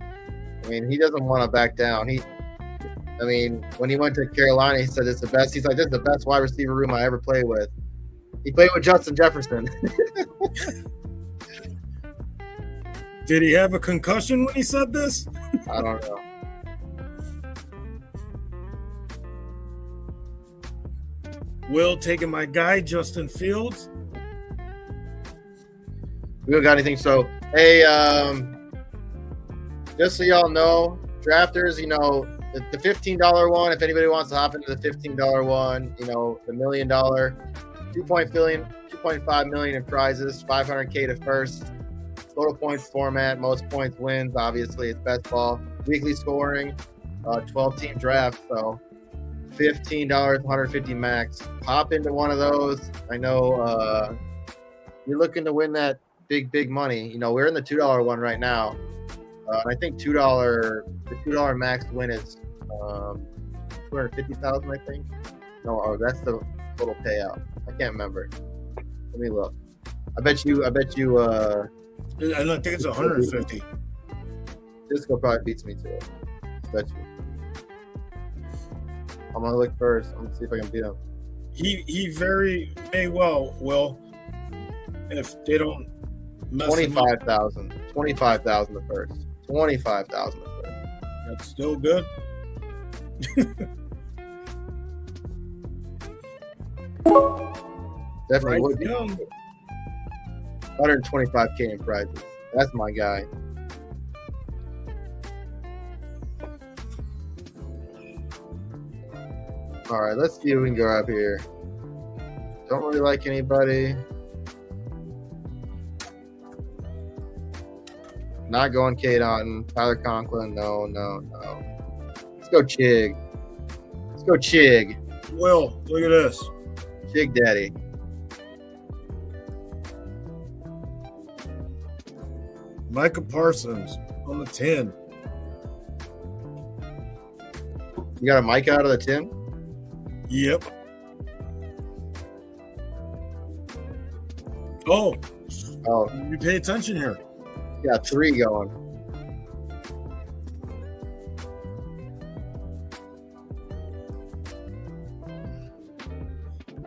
I mean, he doesn't want to back down. I mean, when he went to Carolina, he said it's the best. He's like, this is the best wide receiver room I ever played with. He played with Justin Jefferson. Did he have a concussion when he said this? I don't know. Will taking my guy Justin Fields. We don't got anything. So, hey, just so y'all know, drafters, you know, the $15 one, if anybody wants to hop into the $15 one, you know, the $1 million, 2.5 million in prizes, 500K to first, total points format, most points wins. Obviously, it's best ball, weekly scoring, 12-team draft. So, $15, 150 max. Hop into one of those. I know you're looking to win that big money. You know, we're in the $2 one right now. I think the $2 max win is 250,000. I think. No, that's the total payout. I can't remember. Let me look. I bet you. I think it's 150. Disco probably beats me to it. I bet you. I'm gonna look first. I'm gonna see if I can beat him. He very may well will if they don't mess 25,000. 25,000 the first. 25,000 the first. That's still good. Definitely Right would be. down. 125K in prizes. That's my guy. All right, let's see who we can go up here. Don't really like anybody. Not going Kate Otten. Tyler Conklin. No. Let's go Chig. Will, look at this. Chig Daddy. Micah Parsons on the 10. You got a mic out of the 10? Yep. Oh, you pay attention here. Yeah, 3 going.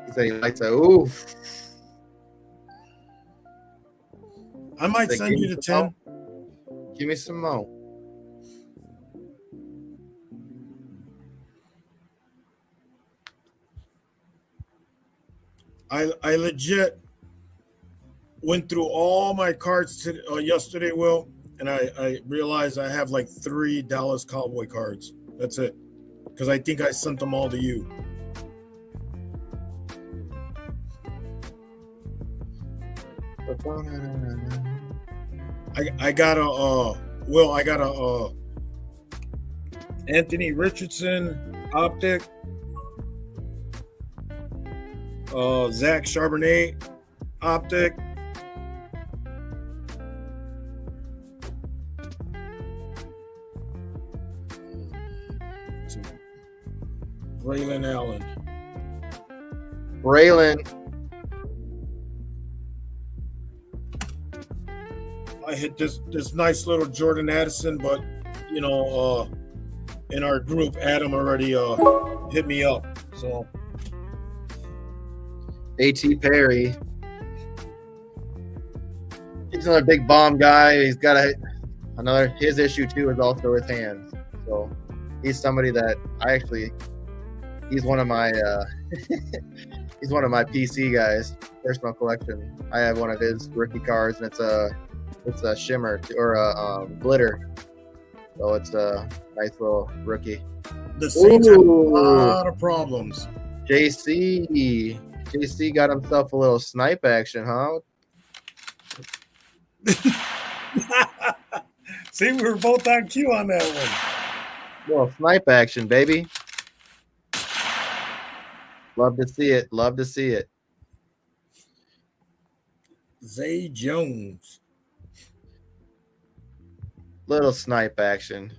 He said he likes it. Ooh. I might send you the 10. Give me some more. I legit went through all my cards yesterday, Will, and I realized I have like 3 Dallas Cowboy cards. That's it. Because I think I sent them all to you. I got a Anthony Richardson optic. Zach Charbonnet optic. Braylon Allen. I hit this nice little Jordan Addison, but you know, in our group, Adam already hit me up. So A.T. Perry. He's another big bomb guy. He's got his issue too is also his hands. So he's somebody that he's one of my he's one of my PC guys, personal collection. I have one of his rookie cards, and it's a shimmer or a glitter. So it's a nice little rookie. The Saints have a lot of problems. JC got himself a little snipe action, huh? See, we were both on cue on that one. Little snipe action, baby. Love to see it. Zay Jones. Little snipe action.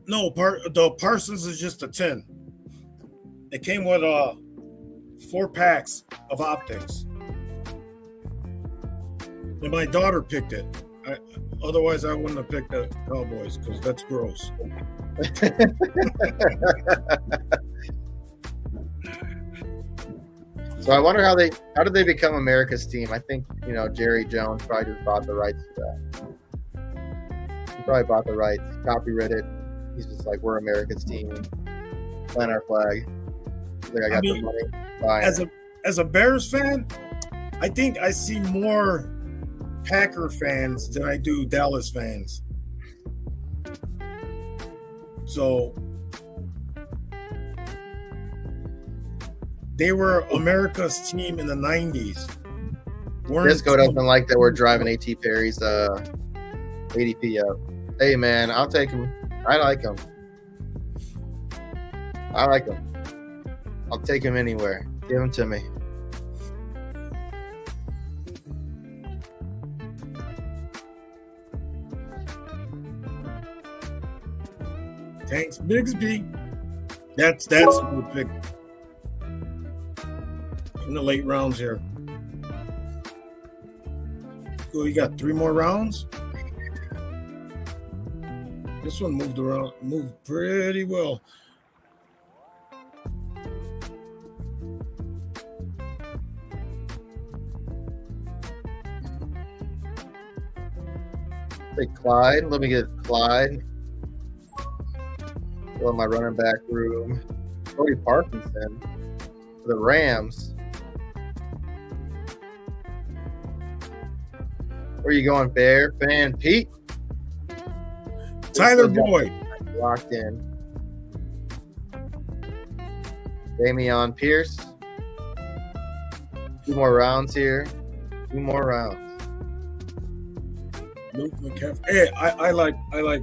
No, the Parsons is just a 10. It came with 4 packs of optics. And my daughter picked it. Otherwise, I wouldn't have picked the Cowboys because that's gross. So I wonder how did they become America's team? I think, you know, Jerry Jones probably just bought the rights to that. He probably bought the rights, copyrighted. He's just like, we're America's team. Plant our flag. He's like, I got the money. Buying as a Bears fan, I think I see more Packer fans than I do Dallas fans. So they were America's team in the 90s. Disco doesn't like that we're driving A.T. Perry's ADP up. Hey, man, I'll take him. I like him. I'll take him anywhere. Give him to me. Thanks, Bigsby. That's a good pick. In the late rounds here. So you got 3 more rounds. This one moved pretty well. Take Clyde. Let me get Clyde. Fill my running back room. Cody Parkinson for the Rams. Where you going, Bear fan Pete? Tyler Boyd. Locked in. Damian Pierce. 2 more rounds here. 2 more rounds. Luke McCaffrey. Hey, I like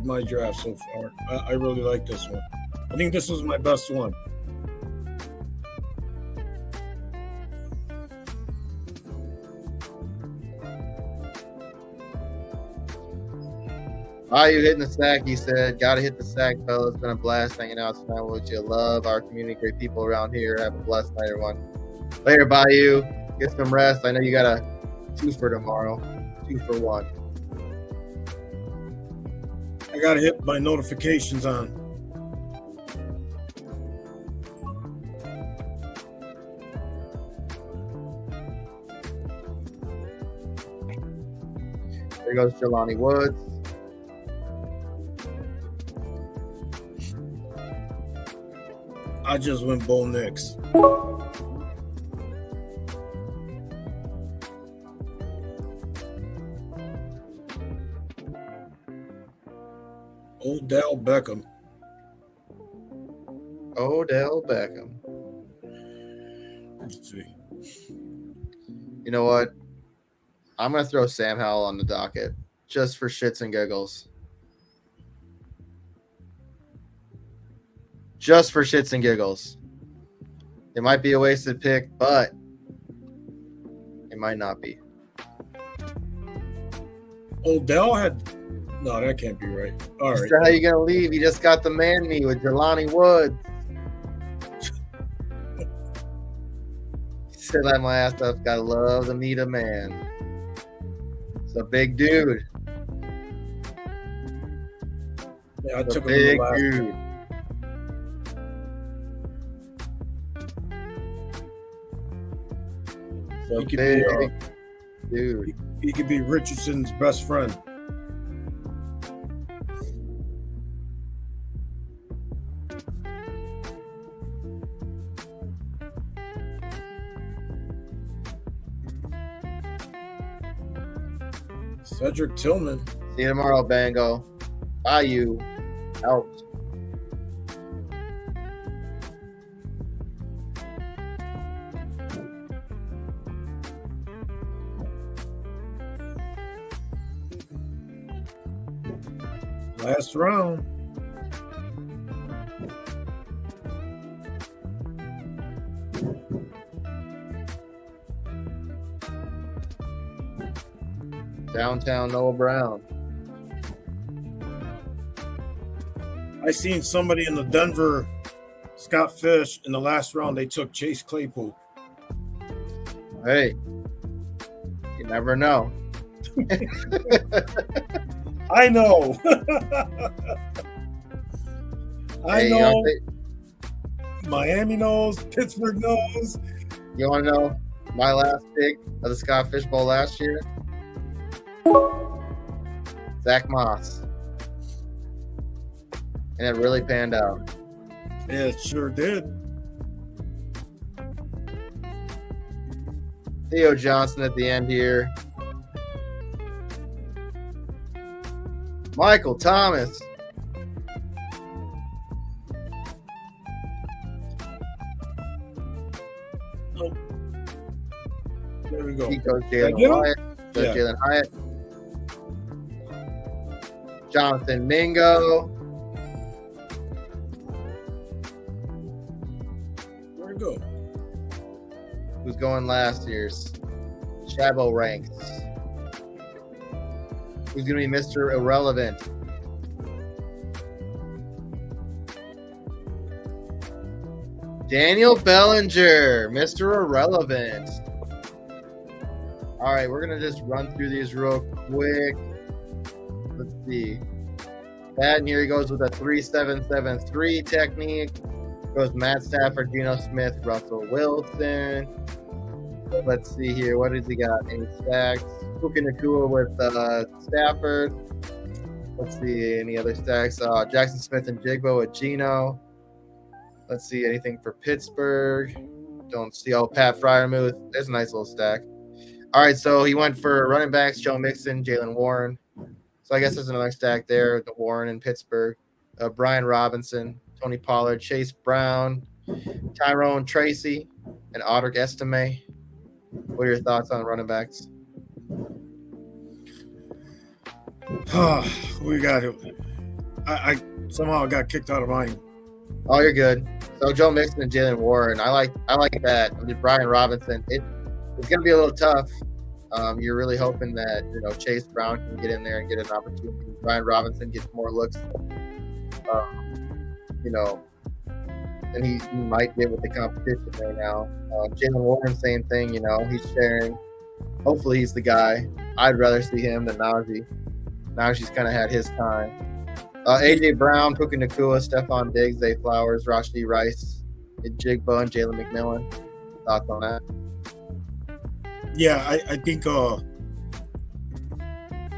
my draft so far. I really like this one. I think this was my best one. You hitting the sack, he said. Gotta hit the sack, fellas. It's been a blast hanging out tonight with you. Love our community, great people around here. Have a blessed night, everyone. Later, Bayou. Get some rest. I know you got a 2 for tomorrow. 2 for 1. I gotta hit my notifications on. There goes Jelani Woods. I just went Bo Nix. Odell Beckham. Let's see. You know what? I'm going to throw Sam Howell on the docket just for shits and giggles. Just for shits and giggles. It might be a wasted pick, but it might not be. Odell had... No, that can't be right. All right. How you going to leave? You just got the man me with Jelani Woods. He said, let my ass up. Gotta love to meet a man. It's a big dude. Yeah, I took a big last dude. So he could big be, dude. He could be Richardson's best friend. Cedric Tillman. See you tomorrow, Bango. Bayou. Out. Last round. Downtown Noah Brown. I seen somebody in the Denver Scott Fish in the last round. They took Chase Claypool. Hey, you never know. I know. I Hey, know. Miami knows. Pittsburgh knows. you want to know my last pick of the Scott Fish Bowl last year? Zach Moss. And it really panned out. Yeah, it sure did. Theo Johnson at the end here. Michael Thomas. Nope. There we go. He goes Did I Jalen get him? Hyatt. Goes Yeah. Jalen Hyatt. Jonathan Mingo. Where'd it go? Who's going last year's Chabo ranks. Who's going to be Mr. Irrelevant? Daniel Bellinger, Mr. Irrelevant. All right, we're going to just run through these real quick. Let's see. And here he goes with a 3-7-7-3 technique. Goes Matt Stafford, Geno Smith, Russell Wilson. Let's see here. What does he got? Any stacks? Puka Nacua with Stafford. Let's see. Any other stacks? Jackson Smith and Jigbo with Geno. Let's see. Anything for Pittsburgh? Don't see. Oh, Pat Fryermuth. There's a nice little stack. All right. So he went for running backs, Joe Mixon, Jalen Warren. So I guess there's another stack there. The Warren in Pittsburgh. Brian Robinson, Tony Pollard, Chase Brown, Tyrone Tracy, and Audric Estime. What are your thoughts on running backs? We got it. I somehow got kicked out of mine. Oh, you're good. So Joe Mixon and Jalen Warren. I like that. I mean, Brian Robinson. It's going to be a little tough. You're really hoping that Chase Brown can get in there and get an opportunity. Brian Robinson gets more looks. Than he might get with the competition right now. Jalen Warren, same thing. He's sharing. Hopefully, he's the guy. I'd rather see him than Najee. Najee's kind of had his time. AJ Brown, Puka Nacua, Stephon Diggs, Zay Flowers, Rashee Rice, Jigba, and Jalen McMillan. Thoughts on that? Yeah, I think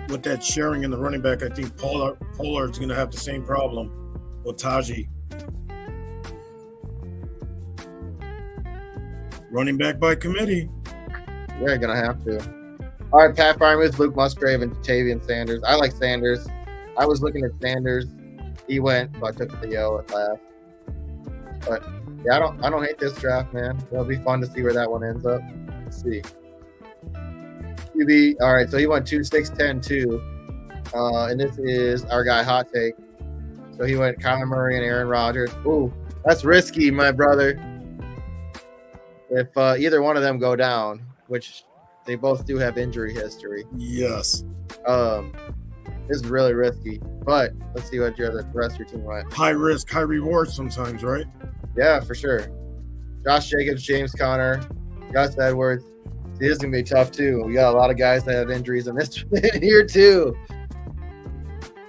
with that sharing in the running back, I think Pollard's going to have the same problem with Tajee. Running back by committee. You're going to have to. All right, Pat Fryermuth, Luke Musgrave, and Tavian Sanders. I like Sanders. I was looking at Sanders. He went, so I took Theo at last. But yeah, I don't hate this draft, man. It'll be fun to see where that one ends up. Let's see. QB. All right, so he went 2-6-10-2. And this is our guy Hot Take. So he went Kyler Murray and Aaron Rodgers. Ooh, that's risky, my brother. If either one of them go down, which they both do have injury history. Yes. This is really risky. But let's see what the rest of your team went. High risk, high reward sometimes, right? Yeah, for sure. Josh Jacobs, James Conner, Gus Edwards. See, this is going to be tough, too. We got a lot of guys that have injuries in this here, too.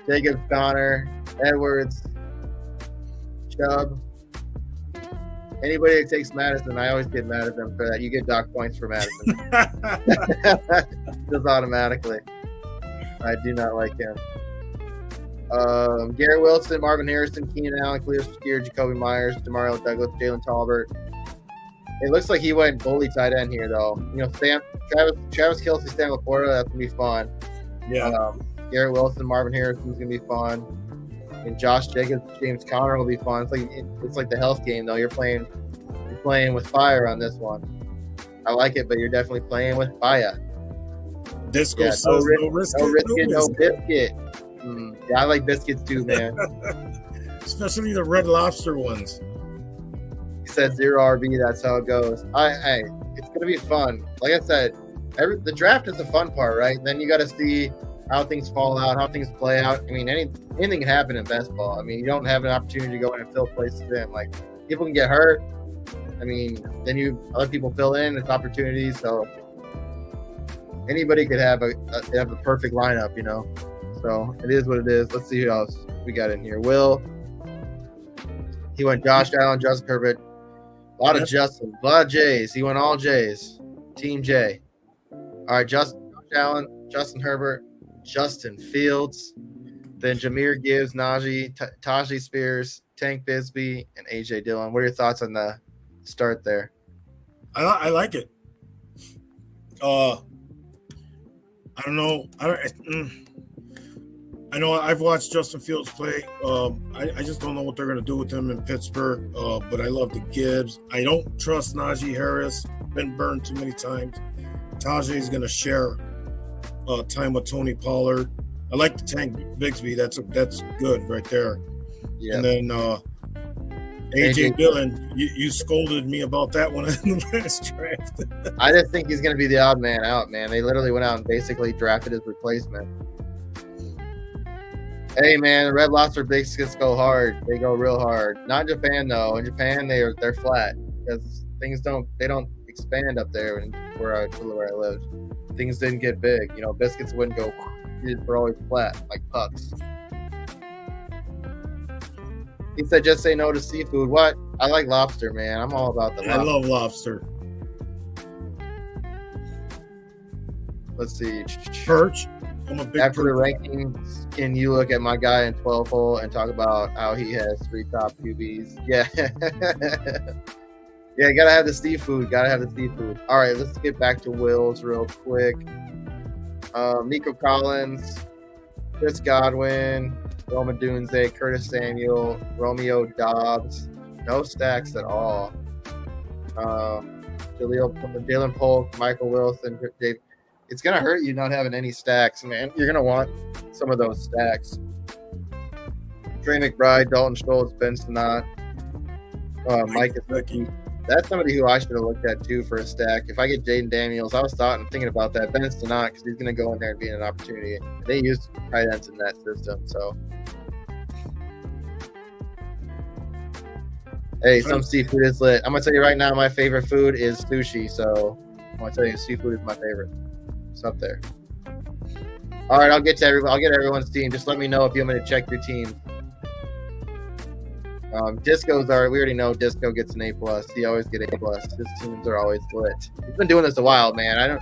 Jacobs, Conner, Edwards, Chubb. Anybody that takes Madison, I always get mad at them for that. You get dock points for Madison. Just automatically. I do not like him. Garrett Wilson, Marvin Harrison, Keenan Allen, Khalil Shakir, Jacoby Myers, Demario Douglas, Jalen Tolbert. It looks like he went bully tight end here, though. Travis Kelce, Stan Laporta, that's going to be fun. Yeah. Garrett Wilson, Marvin Harrison is going to be fun. And Josh Jacobs, James Conner will be fun. It's like the health game, though. You're playing with fire on this one. I like it, but you're definitely playing with fire. Disco says no risk, no biscuit. Yeah, I like biscuits too, man. Especially the Red Lobster ones. He said 0 RB. That's how it goes. It's gonna be fun. Like I said, the draft is the fun part, right? Then you got to see how things fall out, how things play out. I mean, anything can happen in best ball. I mean, you don't have an opportunity to go in and fill places in. Like, people can get hurt. I mean, then other people fill in. It's opportunities. So anybody could have a perfect lineup, So it is what it is. Let's see who else we got in here. Will He went Josh Allen, Justin Herbert. A lot of Justin. A lot of J's. He went all J's. Team J. All right, Josh Allen, Justin Herbert, Justin Fields, then Jahmyr Gibbs, Najee, Tajee Spears, Tank Bigsby, and A.J. Dillon. What are your thoughts on the start there? I like it. I don't know. I know I've watched Justin Fields play. I just don't know what they're going to do with him in Pittsburgh. But I love the Gibbs. I don't trust Najee Harris. Been burned too many times. Tajay is going to share time with Tony Pollard. I like the Tank Bigsby. That's good right there. Yeah. And then A.J. Dillon, you scolded me about that one in the last draft. I just think he's going to be the odd man out, man. They literally went out and basically drafted his replacement. Hey, man, Red Lobster biscuits go hard. They go real hard. Not in Japan, though. In Japan, they're flat because things don't expand up there where I live. Things didn't get big. You know, biscuits wouldn't go. They're always flat, like pucks. He said, "Just say no to seafood." What? I like lobster, man. I'm all about the lobster. I love lobster. Let's see. Perch. I'm a big After the rankings, can you look at my guy in 12 hole and talk about how he has 3 top QBs? Yeah. Yeah, gotta have the seafood. All right, let's get back to Will's real quick. Nico Collins, Chris Godwin, Roma Dunze, Curtis Samuel, Romeo Dobbs. No stacks at all. Jalen Polk, Michael Wilson, Dave. It's going to hurt you not having any stacks, man. You're going to want some of those stacks. Trey McBride, Dalton Schultz, Ben Sinnott, Mike Gesicki. That's somebody who I should have looked at, too, for a stack. If I get Jaden Daniels, I was thinking about that. Ben Sinnott, because he's going to go in there and be an opportunity. They use tight ends in that system, so. Hey, some seafood is lit. I'm going to tell you right now, my favorite food is sushi, so I'm going to tell you seafood is my favorite. It's up there. All right, I'll get everyone's team. Just let me know if you want me to check your team. Disco's are. We already know Disco gets an A+. He always get A+. His teams are always lit. He's been doing this a while, man.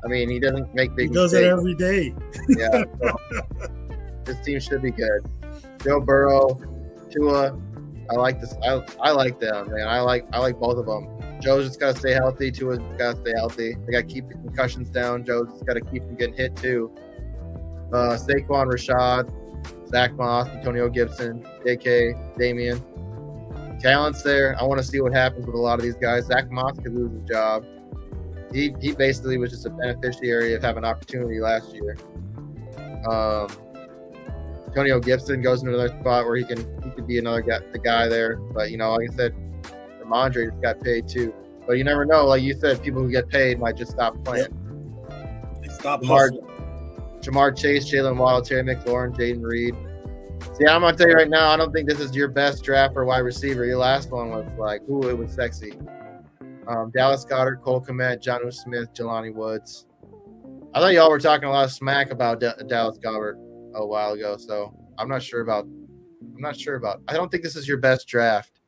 He doesn't make big mistakes. He does it every day. Yeah. So his team should be good. Joe Burrow, Tua. I like this. I like them, man. I like both of them. Joe's just got to stay healthy. Tua's got to stay healthy. They got to keep the concussions down. Joe's just got to keep them getting hit, too. Saquon, Rashad, Zach Moss, Antonio Gibson, J.K., Damian. Talent's there. I want to see what happens with a lot of these guys. Zach Moss could lose his job. He basically was just a beneficiary of having opportunity last year. Antonio Gibson goes into another spot where he could be another guy there. But, like I said, Ramondre just got paid too. But you never know. Like you said, people who get paid might just stop playing. They stop Jamar Chase, Jalen Waddle, Terry McLaurin, Jaden Reed. See, I'm going to tell you right now, I don't think this is your best draft for wide receiver. Your last one was it was sexy. Dallas Goedert, Cole Kmet, Jonnu Smith, Jelani Woods. I thought y'all were talking a lot of smack about Dallas Goedert a while ago, so I'm not sure about. I don't think this is your best draft.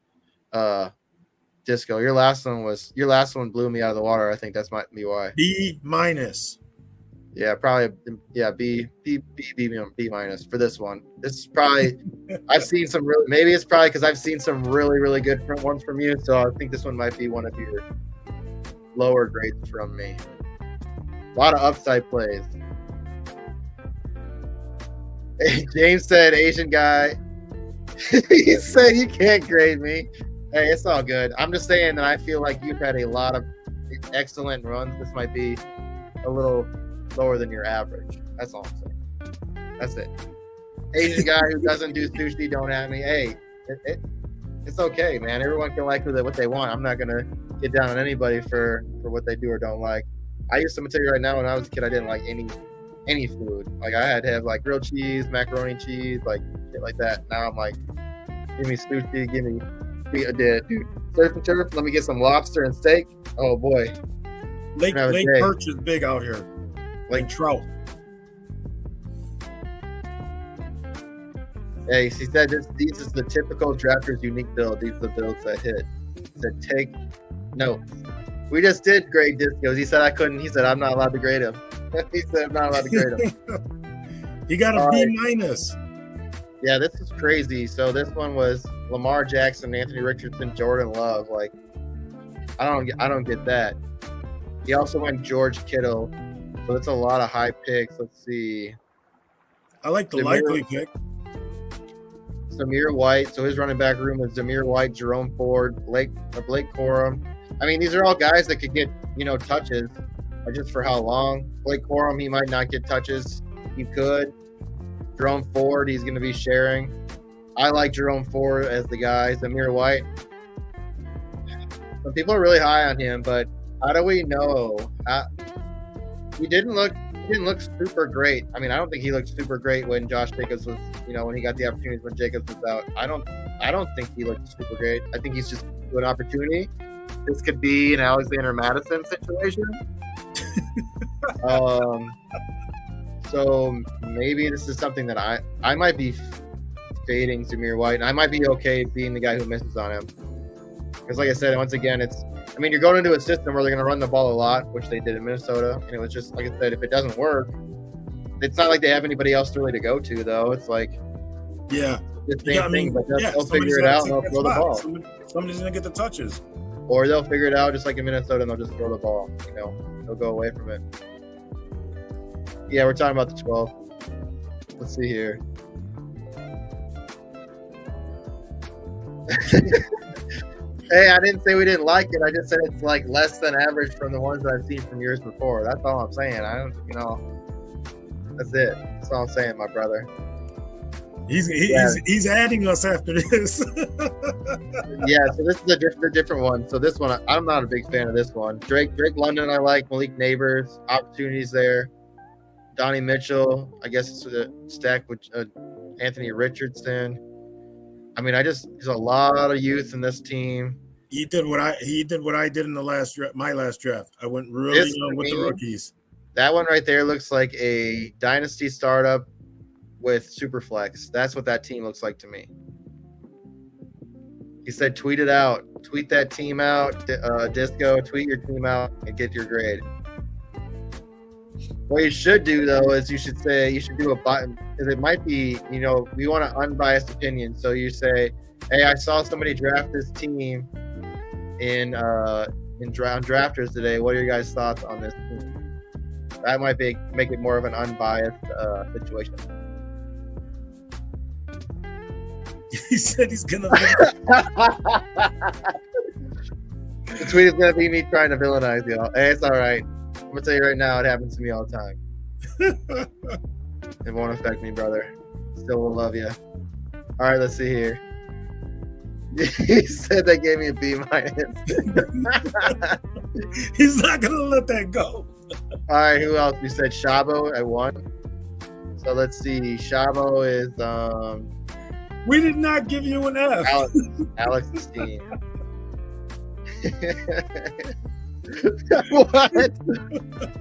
Disco, your last one blew me out of the water. I think that's might be why. B-. Yeah, probably. Yeah, B- for this one. This is probably. I've seen some really. Maybe it's probably because I've seen some really, really good ones from you. So I think this one might be one of your lower grades from me. A lot of upside plays. James said, "Asian guy." He said, "You can't grade me." Hey, it's all good. I'm just saying that I feel like you've had a lot of excellent runs. This might be a little lower than your average. That's all I'm saying. That's it. Asian guy who doesn't do sushi, don't at me. Hey, it's okay, man. Everyone can like what they want. I'm not going to get down on anybody for what they do or don't like. I used to tell you right now, when I was a kid, I didn't like any food. Like, I had to have, grilled cheese, macaroni cheese, shit like that. Now I'm like, give me sushi, give me... Dude, surf and turf. Let me get some lobster and steak. Oh boy, Lake perch is big out here. Lake trout. Hey, he said these is the typical drafters unique build. These are the builds that hit. He said take notes. We just did grade Discos. He said I couldn't. He said I'm not allowed to grade him. He said I'm not allowed to grade him. He got a B minus. Yeah, this is crazy. So this one was Lamar Jackson, Anthony Richardson, Jordan Love. Like, I don't get that. He also went George Kittle. So it's a lot of high picks. Let's see. I like the likely pick. Zamir White. So his running back room is Zamir White, Jerome Ford, Blake Corum. I mean, these are all guys that could get, touches. Or just for how long. Blake Corum, he might not get touches. He could. Jerome Ford, he's going to be sharing. I like Jerome Ford as the guy. Zamir White. Some people are really high on him, but how do we know? He didn't look super great. I mean, I don't think he looked super great when Josh Jacobs was, when he got the opportunities when Jacobs was out. I don't think he looked super great. I think he's just an opportunity. This could be an Alexander Madison situation. So maybe this is something that I might be fading Zamir White, and I might be okay being the guy who misses on him. Because like I said, once again, you're going into a system where they're going to run the ball a lot, which they did in Minnesota. And it was just, like I said, if it doesn't work, it's not like they have anybody else really to go to, though. It's like, yeah, the same thing, but they'll figure it out and they'll throw the ball. Somebody's going to get the touches. Or they'll figure it out just like in Minnesota and they'll just throw the ball. They'll go away from it. Yeah, we're talking about the 12. Let's see here. Hey, I didn't say we didn't like it. I just said it's like less than average from the ones that I've seen from years before. That's all I'm saying. That's it. That's all I'm saying, my brother. He's adding us after this. Yeah, so this is a different one. So this one, I'm not a big fan of this one. Drake London, I like. Malik Neighbors, opportunities there. Donnie Mitchell, I guess it's a stack with Anthony Richardson. I mean, there's a lot of youth in this team. He did what I did in my last draft. I went really young with the rookies. That one right there looks like a dynasty startup with Superflex. That's what that team looks like to me. He said, tweet it out. Tweet that team out. Disco, tweet your team out and get your grade. What you should do, though, is you should do a button, because it might be, we want an unbiased opinion. So you say, hey, I saw somebody draft this team in drafters today. What are your guys' thoughts on this team? That might make it more of an unbiased situation. He said he's gonna. The tweet is gonna be me trying to villainize y'all. Hey, it's all right. I'm gonna tell you right now, it happens to me all the time. It won't affect me, brother. Still will love you. All right, let's see here. He said they gave me a B minus. He's not gonna let that go. All right, who else? We said Shabo at 1. So let's see. Shabo is We did not give you an F. Alex's team. What?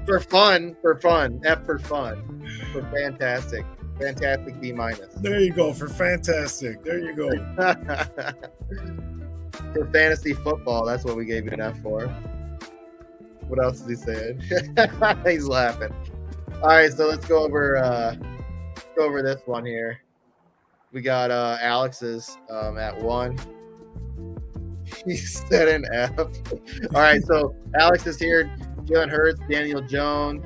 For fun. F for fun. For fantastic B minus. There you go. For fantastic. There you go. For fantasy football, that's what we gave you an F for. What else is he saying? He's laughing. All right, so let's go over this one here. We got Alex's at 1. He said an F. All right, so Alex is here. Jalen Hurts, Daniel Jones.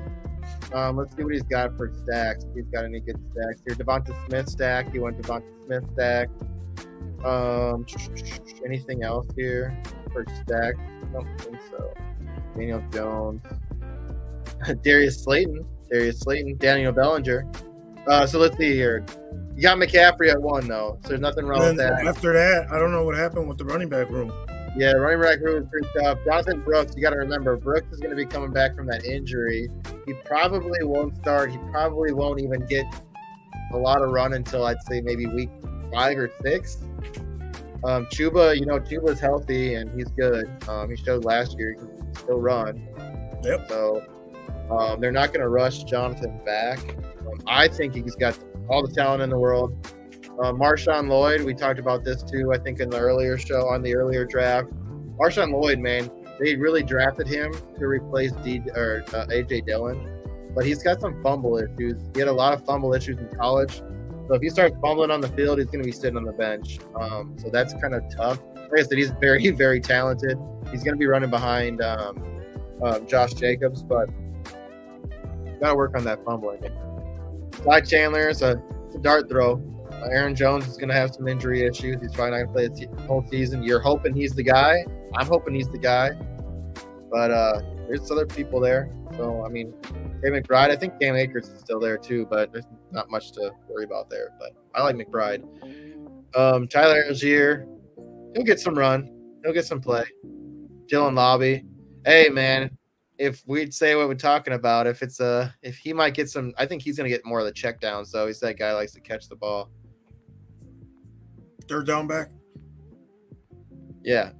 Let's see what he's got for stacks. If he's got any good stacks here. Devonta Smith stack. He went Devonta Smith stack. Anything else here for stacks? I don't think so. Daniel Jones. Darius Slayton. Daniel Bellinger. So let's see here. You got McCaffrey at 1, though, so there's nothing wrong with that. After that, I don't know what happened with the running back room. Yeah, running back room is pretty tough. Jonathan Brooks, you got to remember, Brooks is going to be coming back from that injury. He probably won't start. He probably won't even get a lot of run until I'd say maybe week 5 or 6. Chuba, Chuba's healthy and he's good. He showed last year he can still run. Yep. So they're not going to rush Jonathan back. I think he's got all the talent in the world. Marshawn Lloyd, we talked about this too, I think, in the earlier show, on the earlier draft. Marshawn Lloyd, man, they really drafted him to replace A.J. Dillon, but he's got some fumble issues. He had a lot of fumble issues in college. So if he starts fumbling on the field, he's going to be sitting on the bench. So that's kind of tough. Like I said, he's very, very talented. He's going to be running behind Josh Jacobs, but got to work on that fumbling. Clyde Chandler is a dart throw. Aaron Jones is going to have some injury issues. He's probably not going to play the whole season. You're hoping he's the guy. I'm hoping he's the guy. But there's other people there. So, I mean, Trey McBride, I think Cam Akers is still there too, but there's not much to worry about there. But I like McBride. Tyler Algier, he'll get some run. He'll get some play. Dylan Lobby. Hey, man, if we'd say what we're talking about, if he might get some, I think he's going to get more of the check down. So he's that guy who likes to catch the ball. Third down back? Yeah.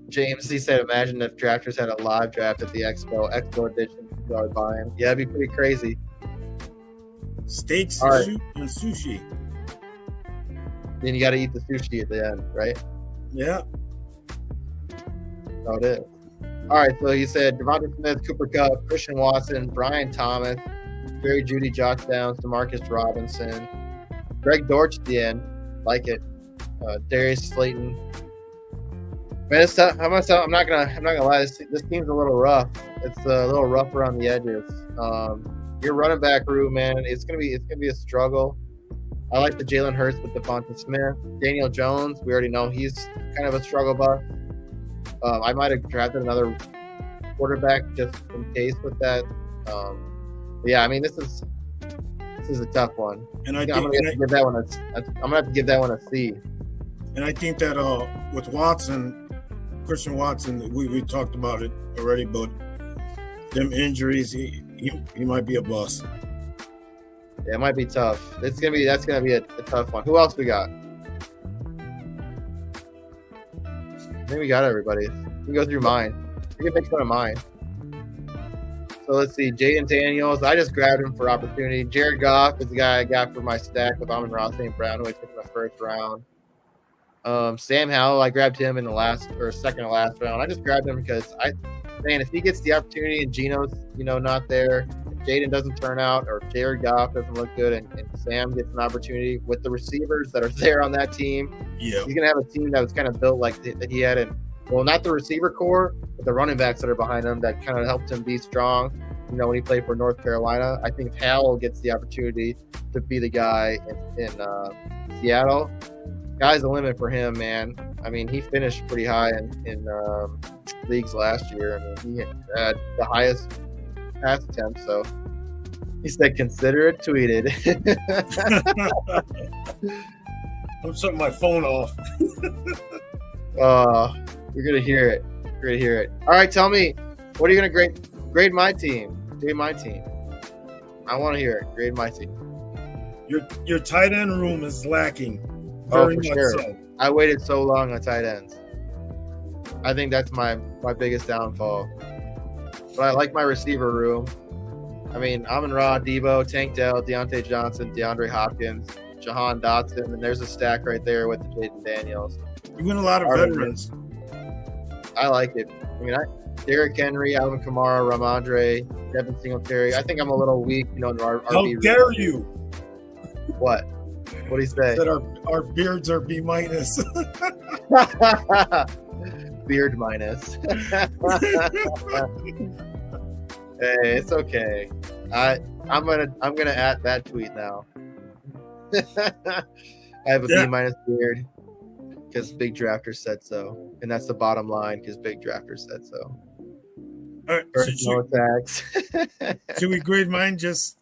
James, he said, imagine if drafters had a live draft at the Expo edition. I would buy him. Yeah, it'd be pretty crazy. Steaks and sushi. Then you got to eat the sushi at the end, right? Yeah. That's how it is. All right, so you said Devonta Smith, Cooper Kupp, Christian Watson, Brian Thomas, Jerry Jeudy, Josh Downs, DeMarcus Robinson, Greg Dortch at the end. Like it. Darius Slayton. Man, it's tough. I'm not gonna lie. This team's a little rough. It's a little rough around the edges. Your running back room, man, it's gonna be a struggle. I like the Jalen Hurts with Devonta Smith. Daniel Jones, we already know he's kind of a struggle bus. I might have drafted another quarterback just in case with that. Yeah, I mean this is a tough one. And I'm gonna have to give that one a C. And I think that with Watson, Christian Watson, we talked about it already, but them injuries, he might be a bust. Yeah, it might be tough. That's gonna be a tough one. Who else we got? I think we got everybody. We can go through mine. We can make fun of mine. So let's see. Jaden Daniels, I just grabbed him for opportunity. Jared Goff is the guy I got for my stack with Amon-Ra St. Brown, who I took in the first round. Sam Howell, I grabbed him in the second to last round. I just grabbed him because if he gets the opportunity and Geno's, not there, if Jaden doesn't turn out or if Jared Goff doesn't look good and Sam gets an opportunity with the receivers that are there on that team, he's going to have a team that was kind of built like that he had not the receiver core, but the running backs that are behind him that kind of helped him be strong. When he played for North Carolina, I think if Howell gets the opportunity to be the guy in Seattle, sky's the limit for him, man. I mean, he finished pretty high in leagues last year. I mean, he had the highest pass attempt. So he said, "Consider it tweeted." I'm shutting my phone off. We're gonna hear it. All right, tell me, what are you gonna grade my team? Grade my team. I want to hear it. Grade my team. Your tight end room is lacking. Very much sure. So. I waited so long on tight ends. I think that's my biggest downfall. But I like my receiver room. I mean, Amon-Ra, Debo, Tank Dell, Deontay Johnson, DeAndre Hopkins, Jahan Dotson, and there's a stack right there with Jaden Daniels. You win a lot of veterans. I like it. I mean, Derrick Henry, Alvin Kamara, Ramondre, Devin Singletary. I think I'm a little weak, in our How RB dare you? What? What do you say? That our beards are B-. Beard minus. Hey, it's okay. I'm gonna add that tweet now. I have a B- beard because Big Drafter said so, and that's the bottom line because Big Drafter said so. All right, personal attacks. Should we grade mine just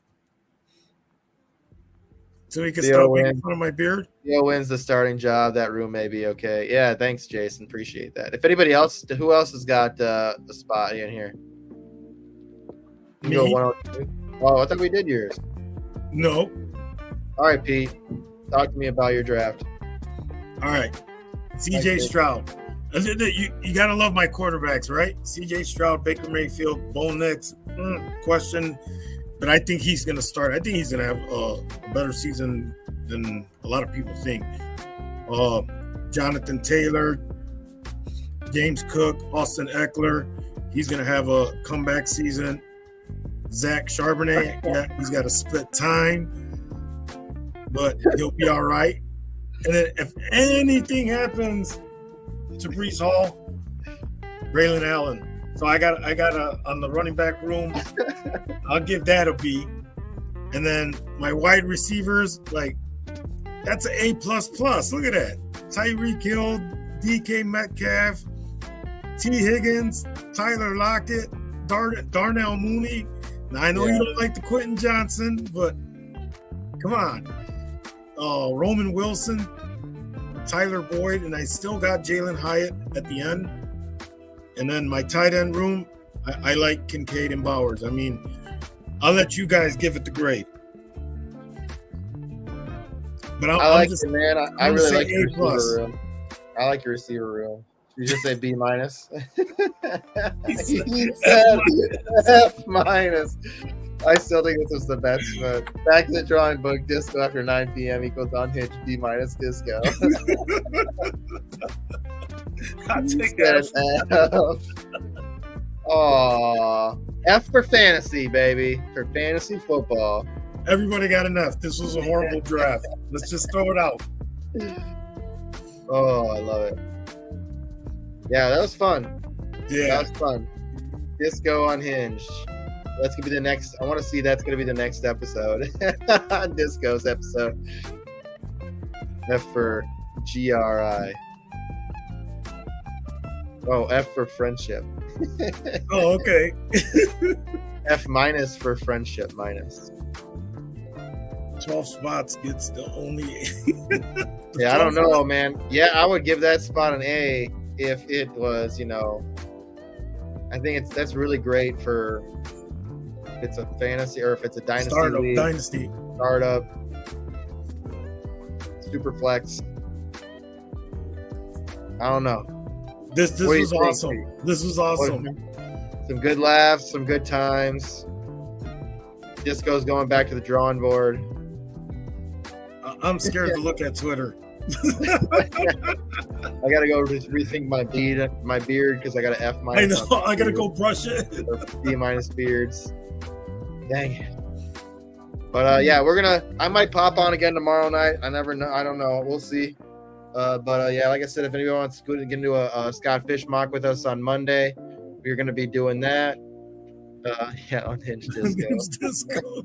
so we can stop making fun of my beard? Theo wins the starting job. That room may be okay. Yeah, thanks, Jason. Appreciate that. If anybody else, who else has got a spot in here? You go 102. Oh, I thought we did yours. No. All right, Pete. Talk to me about your draft. All right. CJ Stroud. You got to love my quarterbacks, right? CJ Stroud, Baker Mayfield, Bo Nix, question. But I think he's going to start. I think he's going to have a better season than a lot of people think. Jonathan Taylor, James Cook, Austin Eckler, he's going to have a comeback season. Zach Charbonnet, yeah, he's got to split time, but he'll be all right. And then if anything happens to Breece Hall, Braylon Allen. So I got on the running back room. I'll give that a B. And then my wide receivers, like, that's an A++. Look at that. Tyreek Hill, DK Metcalf, T. Higgins, Tyler Lockett, Darnell Mooney. Now, I know you don't like the Quentin Johnson, but come on. Roman Wilson, Tyler Boyd, and I still got Jalen Hyatt at the end. And then my tight end room, I like Kincaid and Bowers. I mean, I'll let you guys give it the grade. But I like it, man. I really like your receiver room. I like your receiver room. You just say B-. He said F-. I still think this was the best, but back to the drawing book. Disco after 9 p.m. equals unhinged. B- disco. I'll take that. Aww. F for fantasy, baby. For fantasy football. Everybody got enough. This was a horrible draft. Let's just throw it out. Oh, I love it. Yeah, that was fun. Yeah. That was fun. Disco unhinged. That's gonna be the next. I want to see that's gonna be the next episode. Disco's episode. F for GRI. Oh, F for friendship. Oh, okay. F- for friendship minus. 12 spots gets the only. Yeah, I don't know, man. Yeah, I would give that spot an A if it was, I think that's really great for if it's a fantasy or if it's a dynasty startup, super flex. I don't know. This was awesome. This was awesome. Some good laughs, some good times. Disco's going back to the drawing board. I'm scared to look at Twitter. I gotta go rethink my beard because I got an F-. I know. I gotta go brush it. B- beards. Dang it. But yeah, I might pop on again tomorrow night. I never know. I don't know. We'll see. But yeah, like I said, if anyone wants to get into a Scott Fish mock with us on Monday, we're gonna be doing that. Yeah, unhinged disco.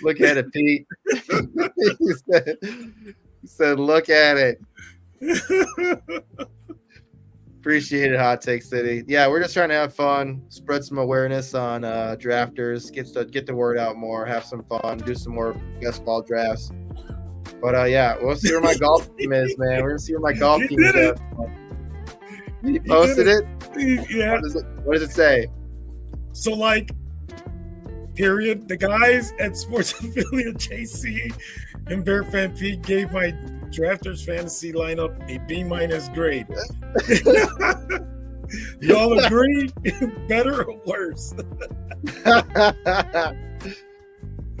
Look at it, Pete. he said, look at it. Appreciate it, Hot Take City. Yeah, we're just trying to have fun, spread some awareness on drafters, get the word out more, have some fun, do some more best ball drafts. But yeah, we'll see where my golf team is, man. We're gonna see where my golf team is at. You posted it? Yeah. What does it say? So, period. The guys at Sports Affiliate JC and Bear Fan Pete gave my drafters fantasy lineup a B- grade. Y'all agree? Better or worse?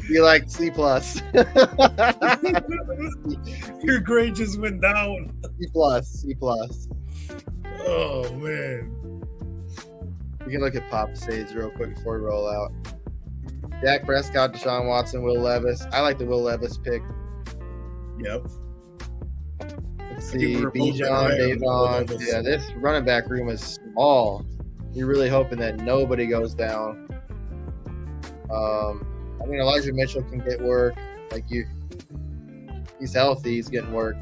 You like C+. Your grade just went down. C+. Oh man. We can look at Pop Sage real quick before we roll out. Dak Prescott, Deshaun Watson, Will Levis. I like the Will Levis pick. Yep. Let's see. Bijan, Davon. Yeah, this running back room is small. You're really hoping that nobody goes down. I mean, Elijah Mitchell can get work. He's healthy. He's getting work.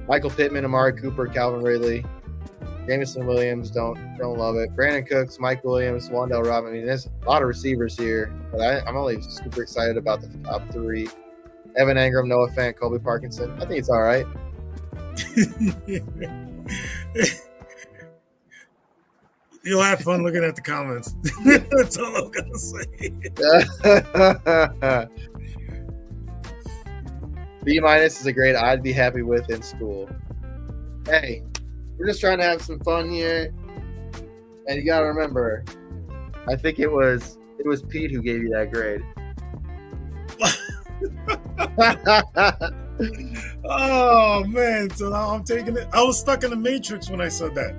Michael Pittman, Amari Cooper, Calvin Ridley, Jameson Williams. Don't love it. Brandon Cooks, Mike Williams, Wandale Robinson. I mean, there's a lot of receivers here, but I'm only super excited about the top three. Evan Engram, Noah Fant, Colby Parkinson. I think it's all right. You'll have fun looking at the comments. That's all I'm gonna say. B- is a grade I'd be happy with in school. Hey, we're just trying to have some fun here, and you gotta remember, I think it was Pete who gave you that grade. Oh man, so now I'm taking it. I was stuck in the Matrix when I said that.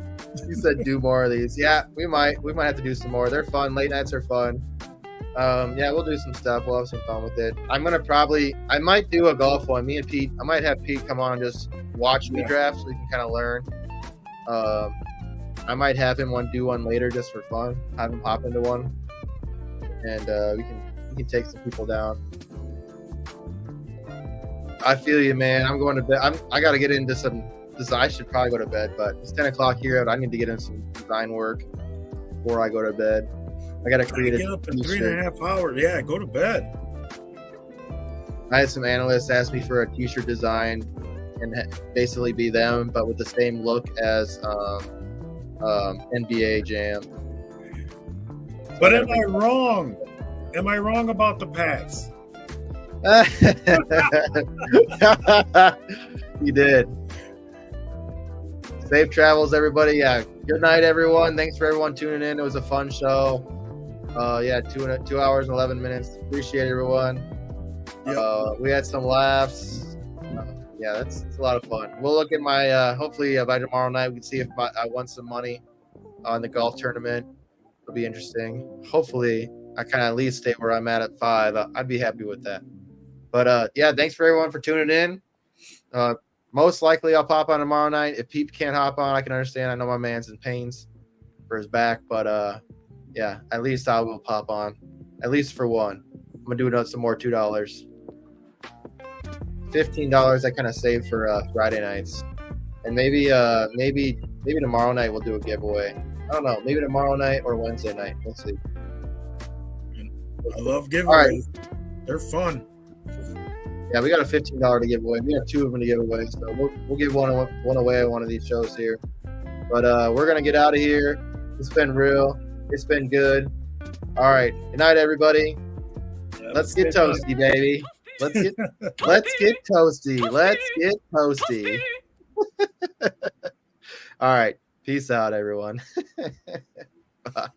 You said do more of these. Yeah, we might have to do some more. They're fun. Late nights are fun. Yeah, we'll do some stuff. We'll have some fun with it. I might do a golf one. Me and Pete, I might have Pete come on and just watch me draft so we can kind of learn. I might have him do one later just for fun. Have him hop into one, and we can take some people down. I feel you, man. I'm going to bed. I got to get into some design. I should probably go to bed, but it's 10 o'clock here, and I need to get in some design work before I go to bed. I got to create get up in 3.5 hours. Yeah, go to bed. I had some analysts ask me for a t-shirt design and basically be them, but with the same look as NBA Jam. But am I wrong? Am I wrong about the Pats? You did. Safe travels, everybody. Yeah, good night, everyone. Thanks for everyone tuning in. It was a fun show. Yeah, 2 hours and 11 minutes. Appreciate everyone. Yep. We had some laughs. Yeah, it's a lot of fun. We'll look at my hopefully by tomorrow night we can see if I won some money on the golf tournament. It'll be interesting. Hopefully I kind of at least stay where I'm at 5. I'd be happy with that. But yeah, thanks for everyone for tuning in. Most likely I'll pop on tomorrow night. If Pete can't hop on, I can understand. I know my man's in pains for his back, but yeah, at least I will pop on, at least for one. I'm gonna do some more $2, $15. I kind of saved for Friday nights, and maybe tomorrow night we'll do a giveaway. I don't know, maybe tomorrow night or Wednesday night. We'll see. I love giveaways. Right. They're fun. Yeah, we got a $15 to give away. We have 2 of them to give away, so we'll give one away on one of these shows here. But we're gonna get out of here. It's been real. It's been good. All right. Good night, everybody. Let's get toasty, baby. Let's get toasty. Let's get toasty. All right. Peace out, everyone. Bye.